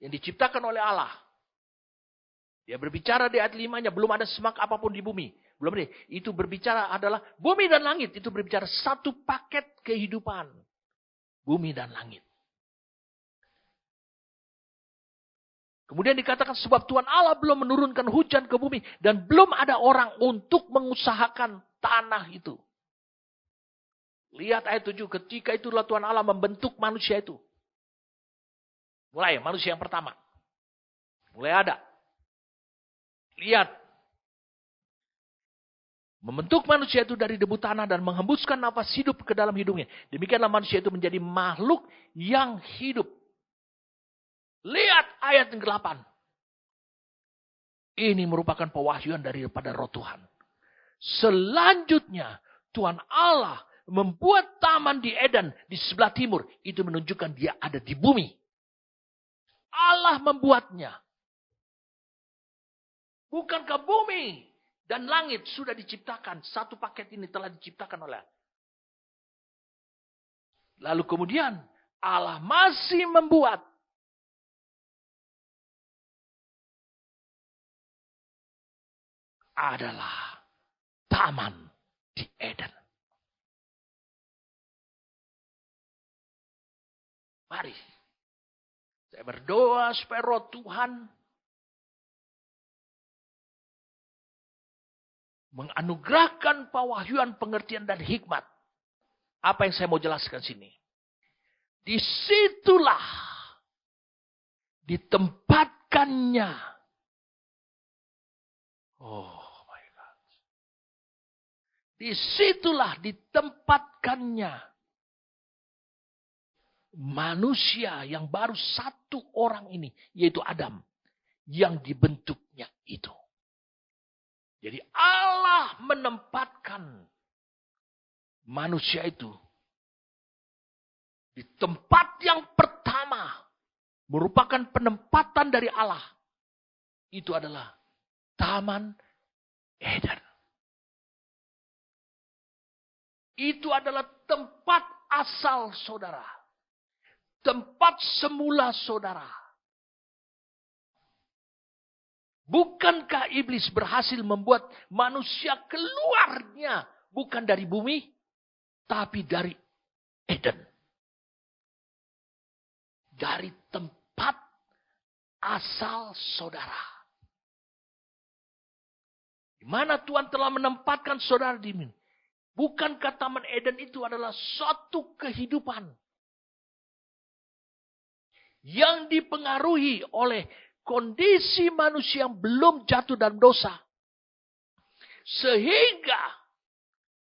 yang diciptakan oleh Allah. Dia berbicara di ayat 5-nya. Belum ada semak apapun di bumi. Belum ada. Itu berbicara adalah bumi dan langit. Itu berbicara satu paket kehidupan. Bumi dan langit. Kemudian dikatakan sebab Tuhan Allah belum menurunkan hujan ke bumi. Dan belum ada orang untuk mengusahakan tanah itu. Lihat ayat 7. Ketika itulah Tuhan Allah membentuk manusia itu. Mulai manusia yang pertama. Mulai ada. Lihat. Membentuk manusia itu dari debu tanah dan menghembuskan nafas hidup ke dalam hidungnya. Demikianlah manusia itu menjadi makhluk yang hidup. Lihat ayat yang ke-8. Ini merupakan pewahyuan daripada roh Tuhan. Selanjutnya Tuhan Allah membuat taman di Eden di sebelah timur. Itu menunjukkan dia ada di bumi. Allah membuatnya. Bukankah bumi dan langit sudah diciptakan? Satu paket ini telah diciptakan oleh Allah. Lalu kemudian Allah masih membuat adalah taman di Eden. Mari. Saya berdoa supaya roh Tuhan menganugerahkan pewahyuan, pengertian, dan hikmat. Apa yang saya mau jelaskan sini? Disitulah ditempatkannya. Oh my God. Disitulah ditempatkannya manusia yang baru satu orang ini, yaitu Adam, yang dibentuknya itu. Jadi Allah menempatkan manusia itu di tempat yang pertama, merupakan penempatan dari Allah. Itu adalah Taman Eden. Itu adalah tempat asal saudara. Tempat semula saudara. Bukankah iblis berhasil membuat manusia keluarnya bukan dari bumi, tapi dari Eden. Dari tempat asal saudara. Di mana Tuhan telah menempatkan saudara di sini. Bukankah Taman Eden itu adalah suatu kehidupan yang dipengaruhi oleh kondisi manusia yang belum jatuh dalam dosa. Sehingga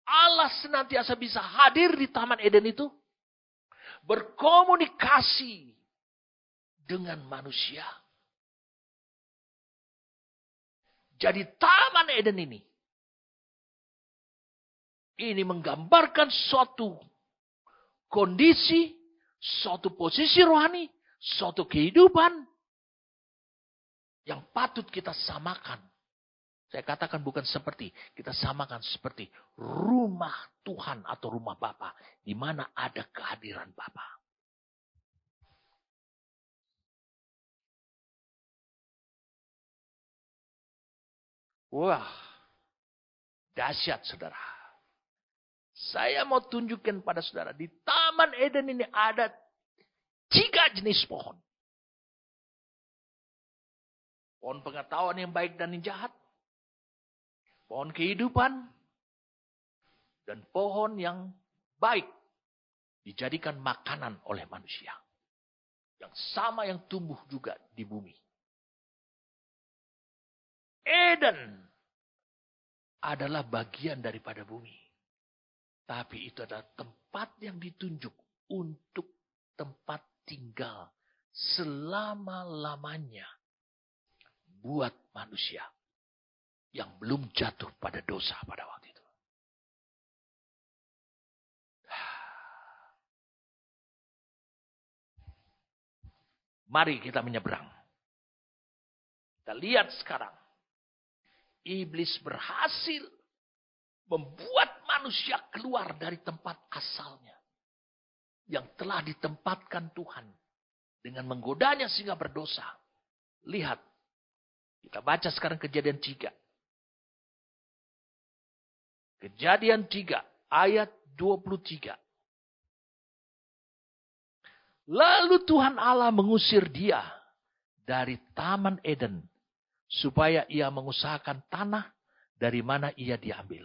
Allah senantiasa bisa hadir di Taman Eden itu. Berkomunikasi dengan manusia. Jadi Taman Eden ini menggambarkan suatu kondisi, suatu posisi rohani, suatu kehidupan yang patut kita samakan. Saya katakan bukan seperti, kita samakan seperti rumah Tuhan atau rumah Bapa, di mana ada kehadiran Bapa. Wah, dahsyat saudara. Saya mau tunjukkan pada saudara, di Taman Eden ini ada 3 jenis pohon. Pohon pengetahuan yang baik dan yang jahat. Pohon kehidupan. Dan pohon yang baik. Dijadikan makanan oleh manusia. Yang sama yang tumbuh juga di bumi. Eden adalah bagian daripada bumi. Tapi itu adalah tempat yang ditunjuk untuk tempat tinggal selama-lamanya buat manusia yang belum jatuh pada dosa pada waktu itu. Mari kita menyeberang. Kita lihat sekarang. Iblis berhasil membuat manusia keluar dari tempat asalnya. Yang telah ditempatkan Tuhan. Dengan menggodanya sehingga berdosa. Lihat. Kita baca sekarang Kejadian 3. Kejadian 3 ayat 23. Lalu Tuhan Allah mengusir dia dari Taman Eden. Supaya ia mengusahakan tanah dari mana ia diambil.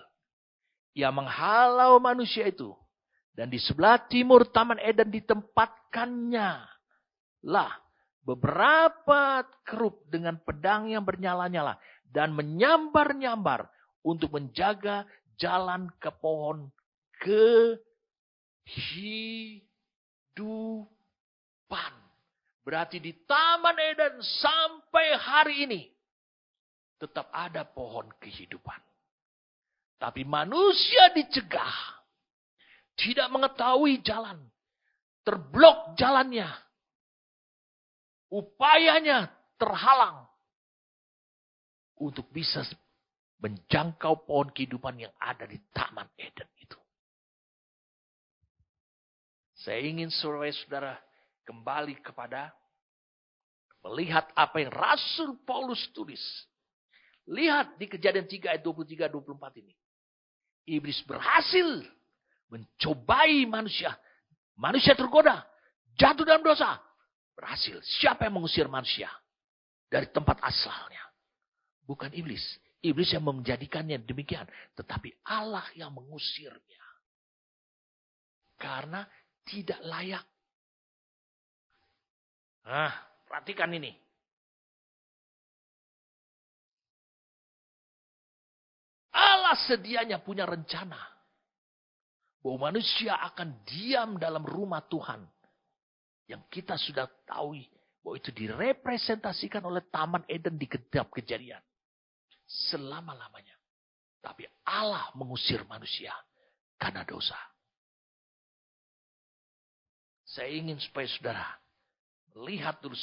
Ia menghalau manusia itu. Dan di sebelah timur Taman Eden ditempatkannya lah beberapa kerub dengan pedang yang bernyala-nyala. Dan menyambar-nyambar untuk menjaga jalan ke pohon kehidupan. Berarti di Taman Eden sampai hari ini tetap ada pohon kehidupan. Tapi manusia dicegah. Tidak mengetahui jalan. Terblok jalannya. Upayanya terhalang. Untuk bisa menjangkau pohon kehidupan yang ada di Taman Eden itu. Saya ingin saudara-saudara kembali kepada melihat apa yang Rasul Paulus tulis. Lihat di Kejadian 3 ayat 23-24 ini. Iblis berhasil mencobai manusia. Manusia tergoda. Jatuh dalam dosa. Berhasil. Siapa yang mengusir manusia dari tempat asalnya? Bukan iblis. Iblis yang menjadikannya demikian. Tetapi Allah yang mengusirnya. Karena tidak layak. Nah, perhatikan ini. Allah sedianya punya rencana. Bahwa manusia akan diam dalam rumah Tuhan. Yang kita sudah tahu bahwa itu direpresentasikan oleh Taman Eden di kitab Kejadian. Selama-lamanya. Tapi Allah mengusir manusia karena dosa. Saya ingin supaya saudara lihat dulu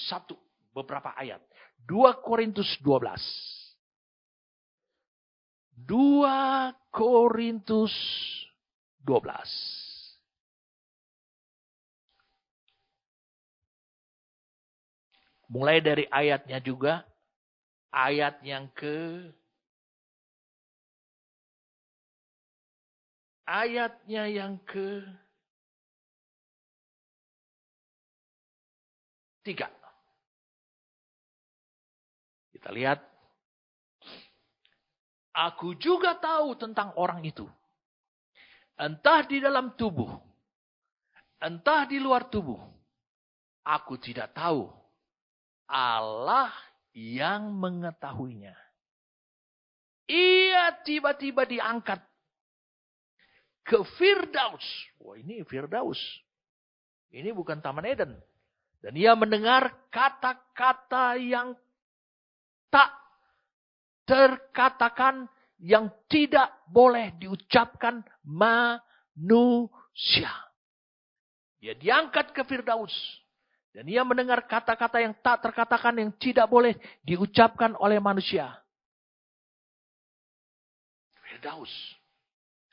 beberapa ayat. 2 Korintus 12. 2 Korintus 12. Mulai dari ayatnya juga. Ayat yang ke 3. Kita lihat. Aku juga tahu tentang orang itu. Entah di dalam tubuh. Entah di luar tubuh. Aku tidak tahu. Allah yang mengetahuinya. Ia tiba-tiba diangkat ke Firdaus. Wah, ini Firdaus. Ini bukan Taman Eden. Dan ia mendengar kata-kata yang tak terkatakan, yang tidak boleh diucapkan manusia. Dia diangkat ke Firdaus. Dan ia mendengar kata-kata yang tak terkatakan, yang tidak boleh diucapkan oleh manusia. Firdaus.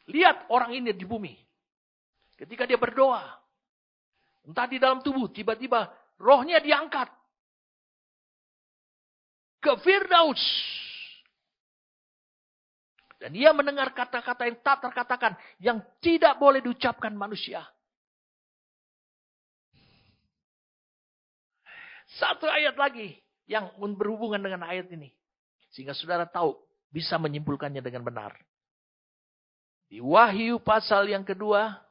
Lihat orang ini di bumi. Ketika dia berdoa. Entah di dalam tubuh, tiba-tiba rohnya diangkat. Ke Firdaus. Dan ia mendengar kata-kata yang tak terkatakan. Yang tidak boleh diucapkan manusia. Satu ayat lagi yang berhubungan dengan ayat ini. Sehingga saudara tahu, bisa menyimpulkannya dengan benar. Di Wahyu pasal yang kedua.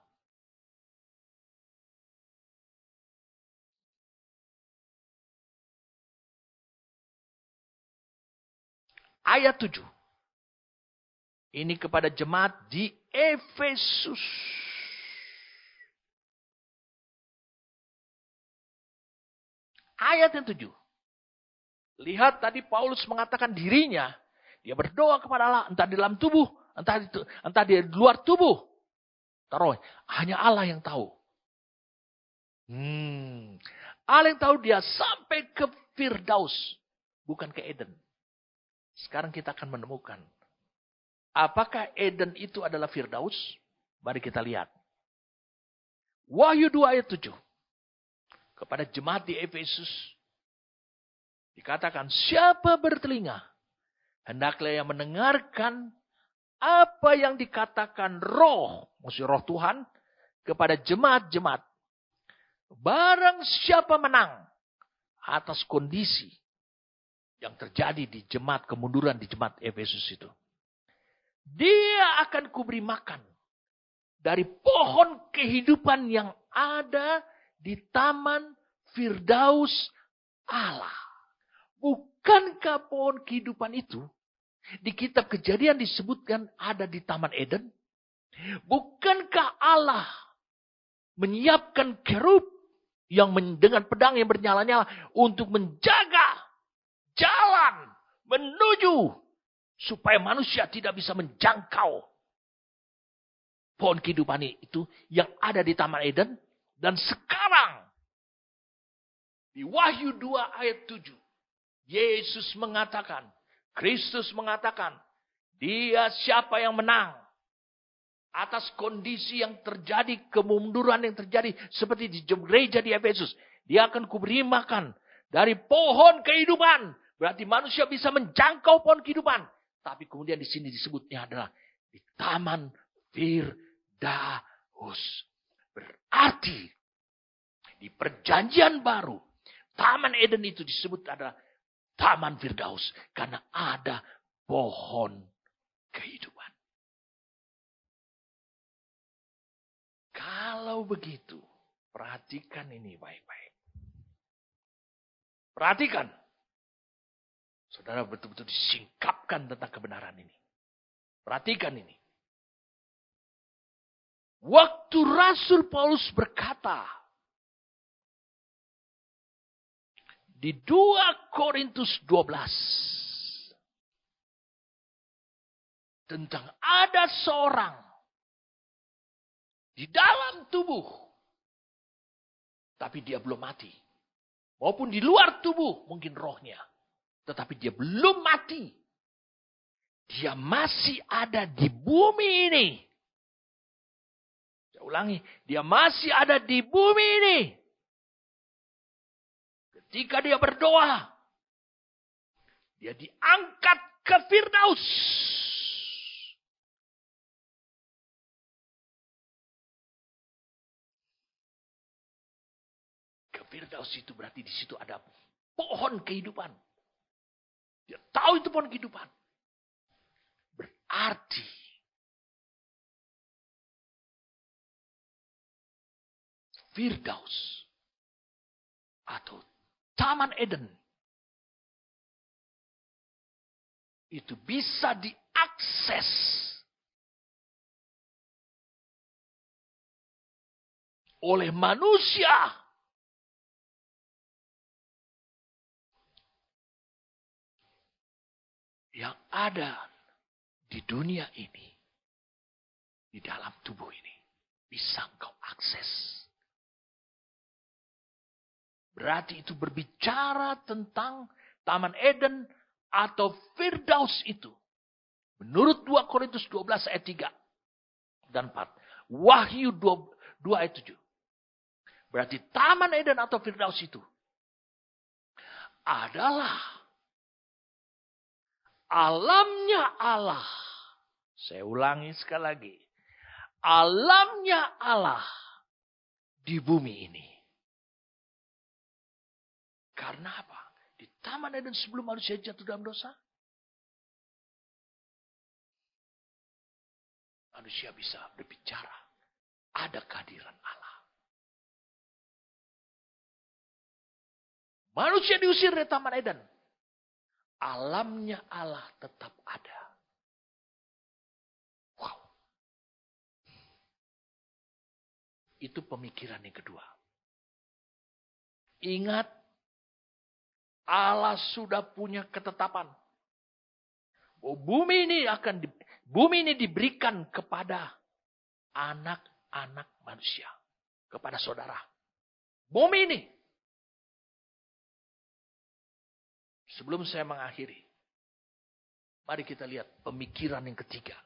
Ayat 7. Ini kepada jemaat di Efesus. Ayat yang 7. Lihat tadi Paulus mengatakan dirinya. Dia berdoa kepada Allah. Entah di dalam tubuh. Entah di luar tubuh. Taruh. Hanya Allah yang tahu. Allah yang tahu dia sampai ke Firdaus. Bukan ke Eden. Sekarang kita akan menemukan. Apakah Eden itu adalah Firdaus? Mari kita lihat. Wahyu 2 ayat 7. Kepada jemaat di Efesus. Dikatakan, siapa bertelinga, hendaklah yang mendengarkan apa yang dikatakan roh. Maksud roh Tuhan. Kepada jemaat-jemaat. Barang siapa menang. Atas kondisi. Yang terjadi di jemaat, kemunduran di jemaat Efesus itu. Dia akan kuberi makan dari pohon kehidupan yang ada di taman Firdaus Allah. Bukankah pohon kehidupan itu di kitab Kejadian disebutkan ada di Taman Eden? Bukankah Allah menyiapkan kerub yang dengan pedang yang bernyala-nyala untuk menjaga jalan menuju supaya manusia tidak bisa menjangkau pohon kehidupan itu yang ada di Taman Eden. Dan sekarang di Wahyu 2 ayat 7. Yesus mengatakan, Kristus mengatakan, dia siapa yang menang atas kondisi yang terjadi, kemunduran yang terjadi seperti di gereja di Efesus. Dia akan kuberi makan dari pohon kehidupan. Berarti manusia bisa menjangkau pohon kehidupan. Tapi kemudian di sini disebutnya adalah di Taman Firdaus. Berarti di perjanjian baru, Taman Eden itu disebut adalah Taman Firdaus. Karena ada pohon kehidupan. Kalau begitu, perhatikan ini baik-baik. Perhatikan. Saudara betul-betul disingkapkan tentang kebenaran ini. Perhatikan ini. Waktu Rasul Paulus berkata di 2 Korintus 12 tentang ada seorang di dalam tubuh tapi dia belum mati. Maupun di luar tubuh mungkin rohnya. Tetapi dia belum mati. Dia masih ada di bumi ini. Saya ulangi. Dia masih ada di bumi ini. Ketika dia berdoa. Dia diangkat ke Firdaus. Ke Firdaus itu berarti di situ ada pohon kehidupan. Dia tahu itu pohon kehidupan. Berarti Firdaus atau Taman Eden itu bisa diakses oleh manusia yang ada di dunia ini, di dalam tubuh ini, bisa engkau akses. Berarti itu berbicara tentang Taman Eden atau Firdaus itu. Menurut 2 Korintus 12 ayat 3 dan 4. Wahyu 2 ayat 7. Berarti Taman Eden atau Firdaus itu adalah alamnya Allah. Saya ulangi sekali lagi. Alamnya Allah di bumi ini. Karena apa? Di Taman Eden sebelum manusia jatuh dalam dosa, manusia bisa berbicara. Ada kehadiran Allah. Manusia diusir dari Taman Eden. Alamnya Allah tetap ada. Wow. Itu pemikiran yang kedua. Ingat, Allah sudah punya ketetapan. Bumi ini diberikan kepada anak-anak manusia. Kepada saudara. Bumi ini. Sebelum saya mengakhiri. Mari kita lihat pemikiran yang ketiga.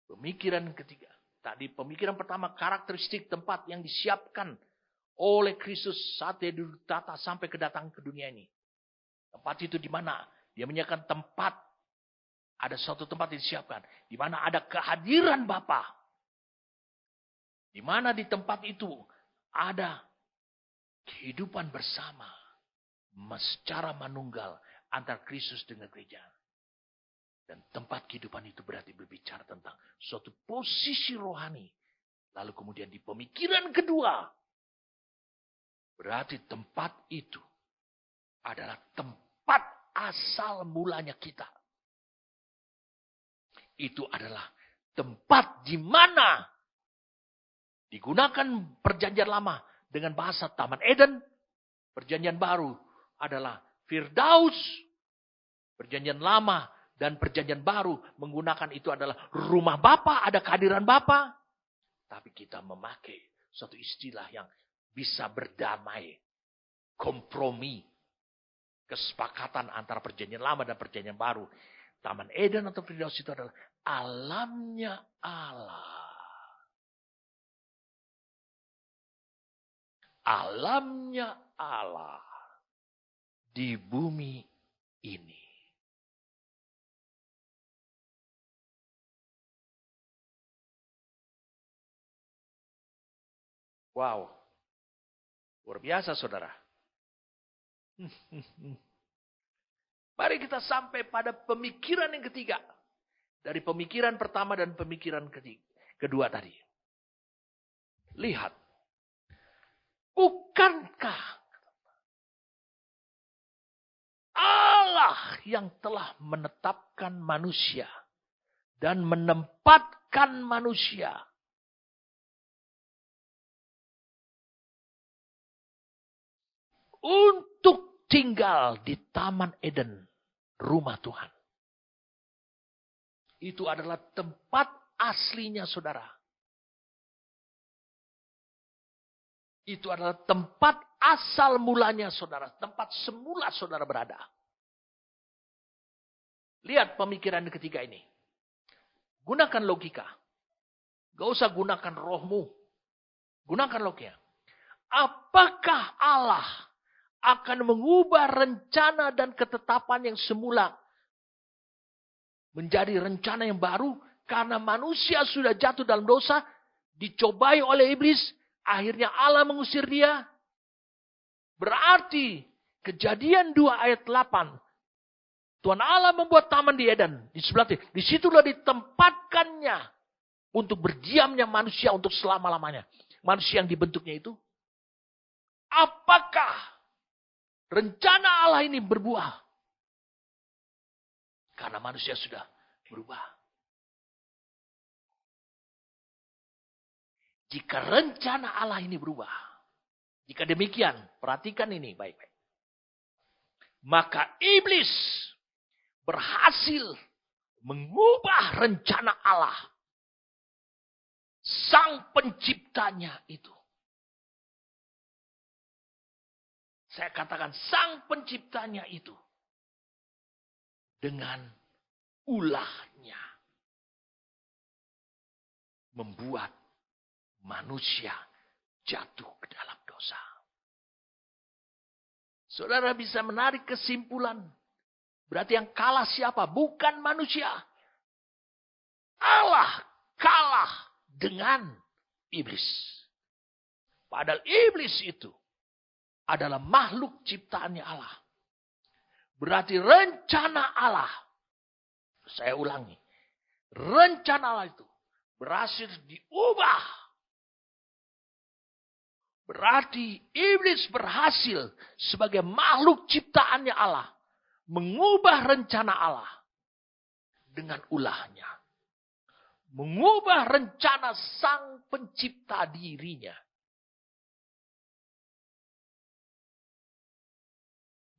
Pemikiran yang ketiga. Tadi pemikiran pertama, karakteristik tempat yang disiapkan oleh Kristus saat dia ditata sampai kedatangan ke dunia ini. Tempat itu di mana? Dia menyiapkan tempat. Ada suatu tempat yang disiapkan. Di mana ada kehadiran Bapa. Di mana di tempat itu ada kehidupan bersama. Secara manunggal antara Kristus dengan gereja. Dan tempat kehidupan itu berarti berbicara tentang suatu posisi rohani. Lalu kemudian di pemikiran kedua. Berarti tempat itu adalah tempat asal mulanya kita. Itu adalah tempat di mana digunakan perjanjian lama dengan bahasa Taman Eden. Perjanjian baru adalah Firdaus. Perjanjian lama dan perjanjian baru menggunakan itu adalah rumah Bapa, ada kehadiran Bapa. Tapi kita memakai suatu istilah yang bisa berdamai, kompromi, kesepakatan antara perjanjian lama dan perjanjian baru. Taman Eden atau Firdaus itu adalah alamnya Allah. Alamnya Allah di bumi ini. Wow. Luar biasa, saudara. Mari kita sampai pada pemikiran yang ketiga. Dari pemikiran pertama dan pemikiran kedua tadi. Lihat. Bukankah Allah yang telah menetapkan manusia dan menempatkan manusia untuk tinggal di Taman Eden, rumah Tuhan. Itu adalah tempat aslinya saudara. Itu adalah tempat asal mulanya saudara. Tempat semula saudara berada. Lihat pemikiran ketiga ini. Gunakan logika. Gak usah gunakan rohmu. Gunakan logika. Apakah Allah akan mengubah rencana dan ketetapan yang semula menjadi rencana yang baru karena manusia sudah jatuh dalam dosa, dicobai oleh iblis, akhirnya Allah mengusir dia? Berarti Kejadian 2 ayat 8, Tuhan Allah membuat taman di Eden, di sebelah di situlah ditempatkannya untuk berdiamnya manusia untuk selama-lamanya. Manusia yang dibentuknya itu, apakah Rencana Allah ini berbuah. Karena manusia sudah berubah. Jika rencana Allah ini berubah. Jika demikian, perhatikan ini baik-baik. Maka iblis berhasil mengubah rencana Allah. Sang penciptanya itu. Saya katakan sang penciptanya itu. Dengan ulahnya. Membuat manusia jatuh ke dalam dosa. Saudara bisa menarik kesimpulan. Berarti yang kalah siapa? Bukan manusia. Allah kalah dengan iblis. Padahal iblis itu adalah makhluk ciptaannya Allah. Berarti rencana Allah. Saya ulangi. Rencana Allah itu berhasil diubah. Berarti iblis berhasil sebagai makhluk ciptaannya Allah. Mengubah rencana Allah. Dengan ulahnya. Mengubah rencana sang pencipta dirinya.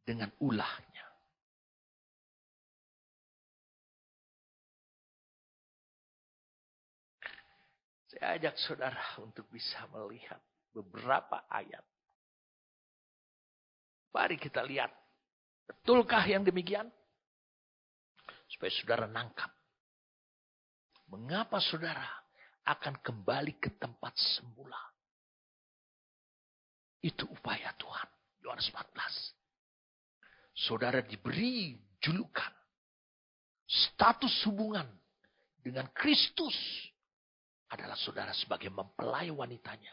Dengan ulahnya. Saya ajak saudara untuk bisa melihat beberapa ayat. Mari kita lihat. Betulkah yang demikian? Supaya saudara nangkap. Mengapa saudara akan kembali ke tempat semula? Itu upaya Tuhan. Yohanes 14. Saudara diberi julukan. Status hubungan dengan Kristus. Adalah saudara sebagai mempelai wanitanya.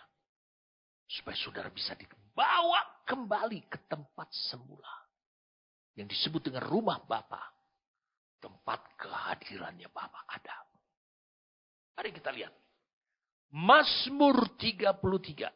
Supaya saudara bisa dibawa kembali ke tempat semula. Yang disebut dengan rumah Bapa. Tempat kehadirannya Bapa ada. Mari kita lihat. Mazmur 33.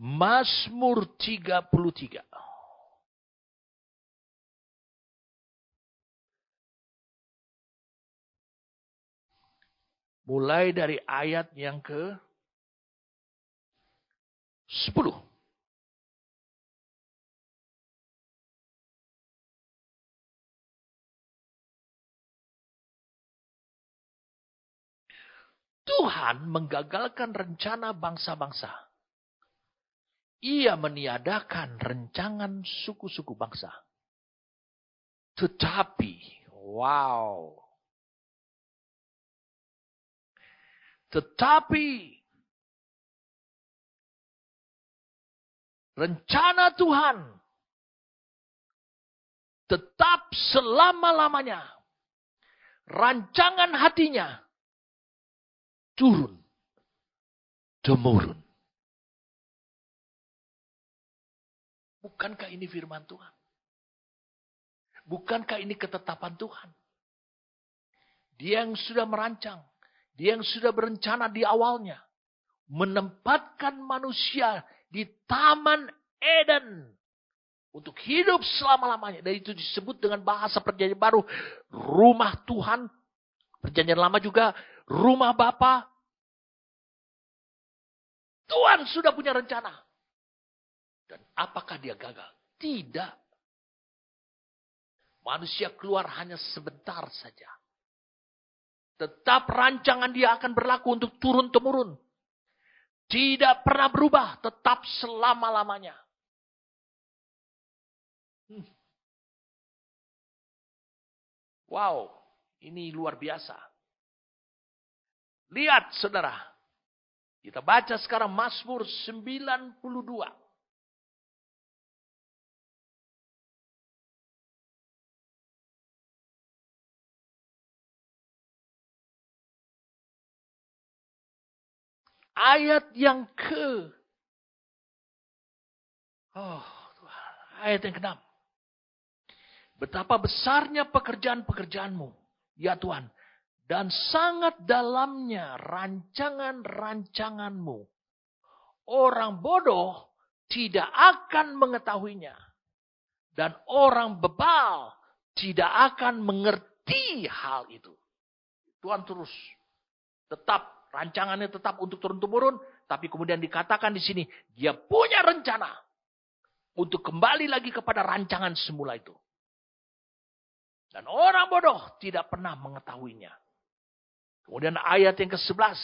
Mazmur 33. Mulai dari ayat yang ke 10. Tuhan menggagalkan rencana bangsa-bangsa. Ia meniadakan rencangan suku-suku bangsa. Tetapi, wow. Tetapi, rencana Tuhan tetap selama-lamanya. Rancangan hatinya turun, temurun. Bukankah ini firman Tuhan? Bukankah ini ketetapan Tuhan? Dia yang sudah merancang. Dia yang sudah berencana di awalnya. Menempatkan manusia di Taman Eden. Untuk hidup selama-lamanya. Dan itu disebut dengan bahasa perjanjian baru. Rumah Tuhan. Perjanjian lama juga. Rumah Bapa. Tuhan sudah punya rencana. Dan apakah dia gagal? Tidak. Manusia keluar hanya sebentar saja. Tetap rancangan dia akan berlaku untuk turun-temurun. Tidak pernah berubah. Tetap selama-lamanya. Wow. Ini luar biasa. Lihat saudara. Kita baca sekarang Mazmur 92. Ayat yang ayat yang ke-6. Betapa besarnya pekerjaan-pekerjaanmu, ya Tuhan. Dan sangat dalamnya rancangan-rancanganmu. Orang bodoh tidak akan mengetahuinya. Dan orang bebal tidak akan mengerti hal itu. Tuhan terus tetap, rancangannya tetap untuk turun-temurun. Tapi kemudian dikatakan di sini, dia punya rencana untuk kembali lagi kepada rancangan semula itu. Dan orang bodoh tidak pernah mengetahuinya. Kemudian ayat yang ke-11.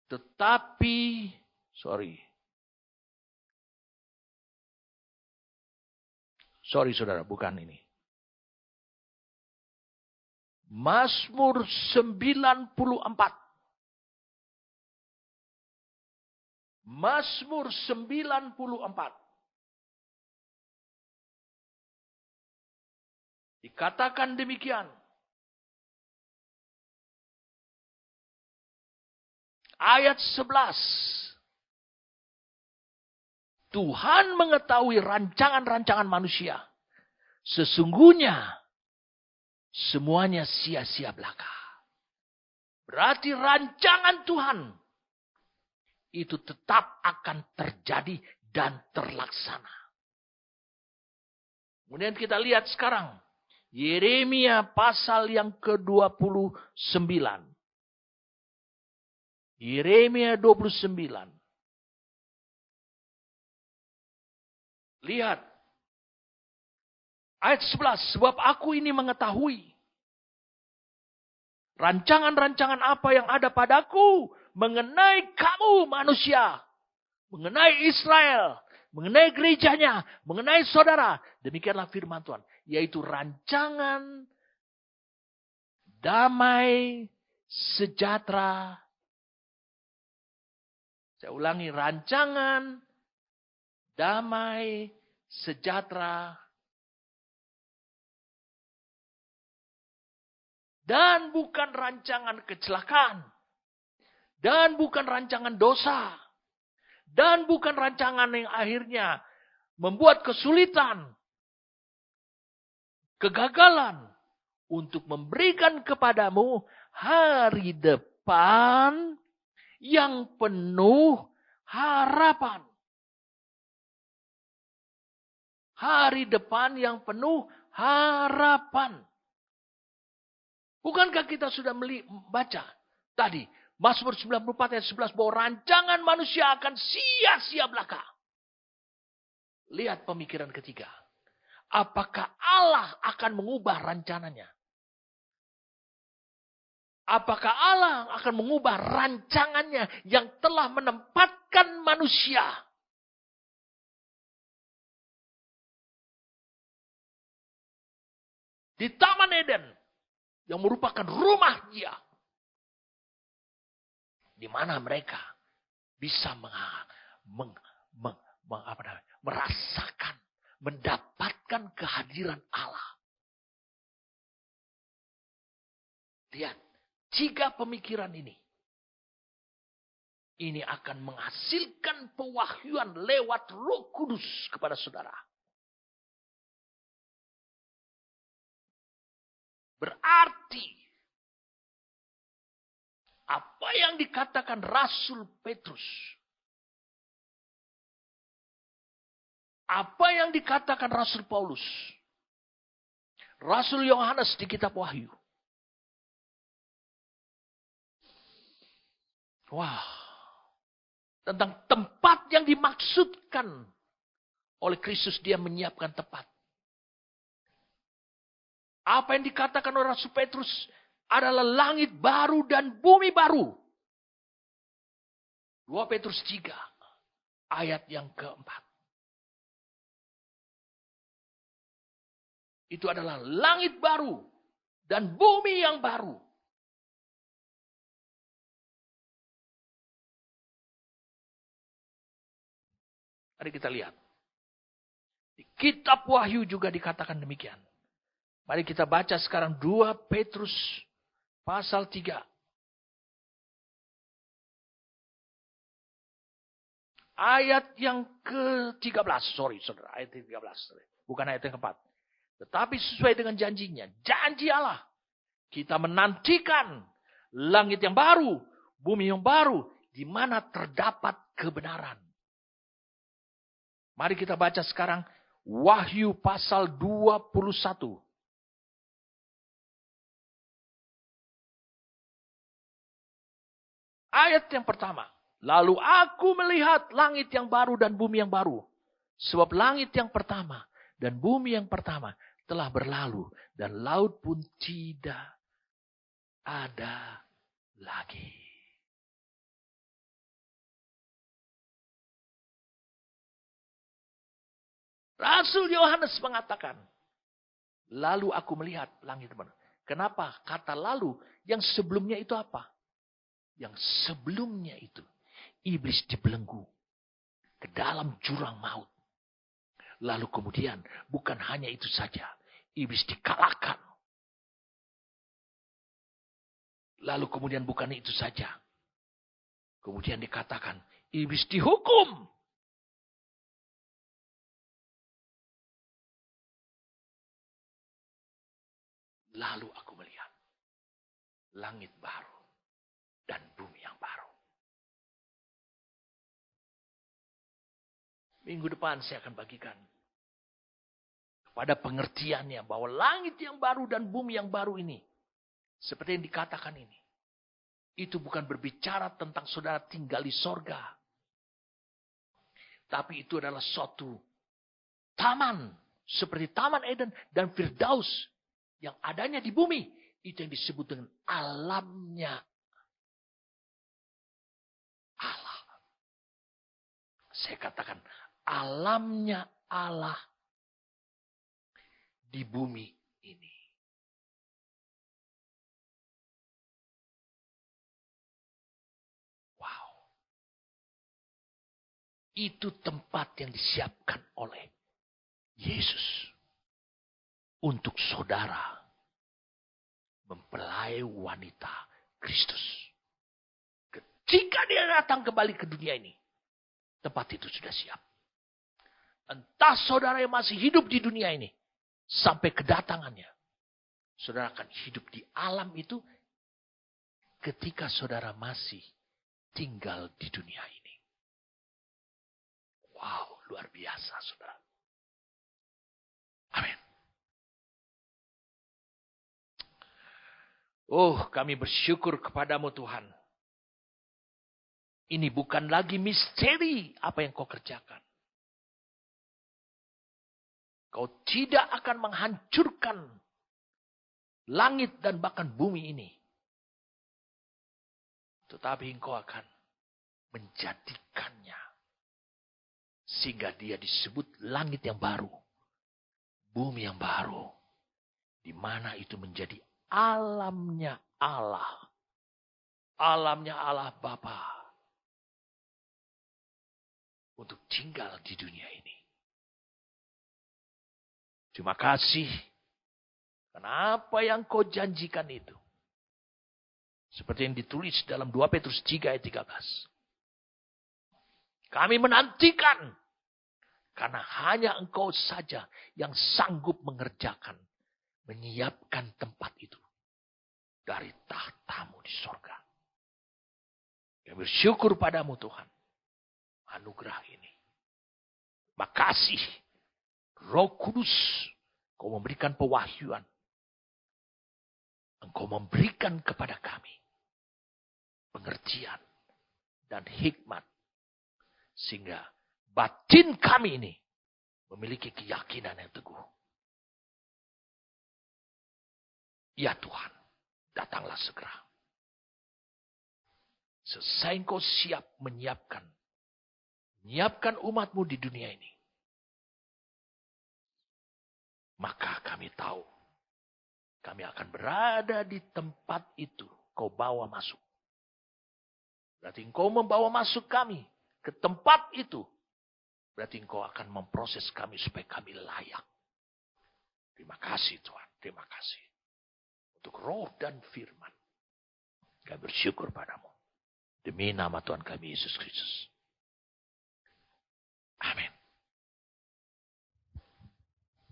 Tetapi, sorry saudara, bukan ini. Mazmur 94. Mazmur 94. Dikatakan demikian. Ayat 11. Tuhan mengetahui rancangan-rancangan manusia. Sesungguhnya semuanya sia-sia belaka. Berarti rancangan Tuhan itu tetap akan terjadi dan terlaksana. Kemudian kita lihat sekarang. Yeremia pasal yang ke-29. Yeremia 29. Lihat. Ayat 11. Sebab aku ini mengetahui. Rancangan-rancangan apa yang ada padaku. Mengenai kamu manusia. Mengenai Israel. Mengenai gerejanya. Mengenai saudara. Demikianlah firman Tuhan. Yaitu rancangan damai sejahtera. Saya ulangi, rancangan damai sejahtera dan bukan rancangan kecelakaan dan bukan rancangan dosa dan bukan rancangan yang akhirnya membuat kesulitan, kegagalan untuk memberikan kepadamu hari depan yang penuh harapan. Hari depan yang penuh harapan. Bukankah kita sudah baca tadi Mazmur 94 ayat 11 bahwa rancangan manusia akan sia-sia belaka. Lihat pemikiran ketiga. Apakah Allah akan mengubah rencananya? Apakah Allah akan mengubah rancangannya yang telah menempatkan manusia di Taman Eden yang merupakan rumah dia, di mana mereka bisa merasakan, mendapatkan kehadiran Allah. Lihat, jika pemikiran ini akan menghasilkan pewahyuan lewat Roh Kudus kepada saudara. Berarti apa yang dikatakan Rasul Petrus, apa yang dikatakan Rasul Paulus, Rasul Yohanes di kitab Wahyu. Wah, tentang tempat yang dimaksudkan oleh Kristus, dia menyiapkan tempat. Apa yang dikatakan oleh Rasul Petrus adalah langit baru dan bumi baru. 2 Petrus 3 ayat yang keempat. Itu adalah langit baru dan bumi yang baru. Mari kita lihat. Di kitab Wahyu juga dikatakan demikian. Mari kita baca sekarang 2 Petrus pasal 3. Ayat yang ke-13. Sorry, saudara. Ayat 13. Bukan ayat yang keempat. Tetapi sesuai dengan janjinya. Janji Allah. Kita menantikan langit yang baru. Bumi yang baru. Di mana terdapat kebenaran. Mari kita baca sekarang. Wahyu pasal 21. Ayat yang pertama. Lalu aku melihat langit yang baru dan bumi yang baru. Sebab langit yang pertama dan bumi yang pertama telah berlalu. Dan laut pun tidak ada lagi. Rasul Yohanes mengatakan. Lalu aku melihat langit baru. Kenapa kata lalu? Yang sebelumnya itu apa? Yang sebelumnya itu. Iblis dibelenggu ke dalam jurang maut. Lalu kemudian bukan hanya itu saja. Iblis dikalahkan. Lalu kemudian bukan itu saja. Kemudian dikatakan iblis dihukum. Lalu aku melihat langit baru dan bumi yang baru. Minggu depan saya akan bagikan pada pengertiannya bahwa langit yang baru dan bumi yang baru ini, seperti yang dikatakan ini, itu bukan berbicara tentang saudara tinggal di sorga. Tapi itu adalah suatu taman, seperti Taman Eden dan Firdaus yang adanya di bumi. Itu yang disebut dengan alamnya Allah. Saya katakan alamnya Allah di bumi ini. Wow. Itu tempat yang disiapkan oleh Yesus untuk saudara mempelai wanita Kristus. Ketika dia datang kembali ke dunia ini, tempat itu sudah siap. Entah saudara yang masih hidup di dunia ini, sampai kedatangannya, saudara akan hidup di alam itu ketika saudara masih tinggal di dunia ini. Wow, luar biasa saudara. Amin. Oh, kami bersyukur kepadamu Tuhan. Ini bukan lagi misteri apa yang kau kerjakan. Kau tidak akan menghancurkan langit dan bahkan bumi ini. Tetapi engkau akan menjadikannya. Sehingga dia disebut langit yang baru. Bumi yang baru. Di mana itu menjadi alamnya Allah. Alamnya Allah Bapa. Untuk tinggal di dunia ini. Terima kasih. Kenapa yang kau janjikan itu? Seperti yang ditulis dalam 2 Petrus 3 ayat 13. Kami menantikan. Karena hanya engkau saja yang sanggup mengerjakan. Menyiapkan tempat itu. Dari tahtamu di sorga. Kami bersyukur padamu Tuhan. Anugerah ini. Makasih. Roh Kudus, kau memberikan pewahyuan. Engkau memberikan kepada kami pengertian dan hikmat. Sehingga batin kami ini memiliki keyakinan yang teguh. Ya Tuhan, datanglah segera. Selesai engkau siap menyiapkan umatmu di dunia ini. Maka kami tahu. Kami akan berada di tempat itu. Kau bawa masuk. Berarti engkau membawa masuk kami ke tempat itu. Berarti engkau akan memproses kami supaya kami layak. Terima kasih Tuhan. Terima kasih. Untuk roh dan firman. Kami bersyukur padamu. Demi nama Tuhan kami Yesus Kristus. Amin.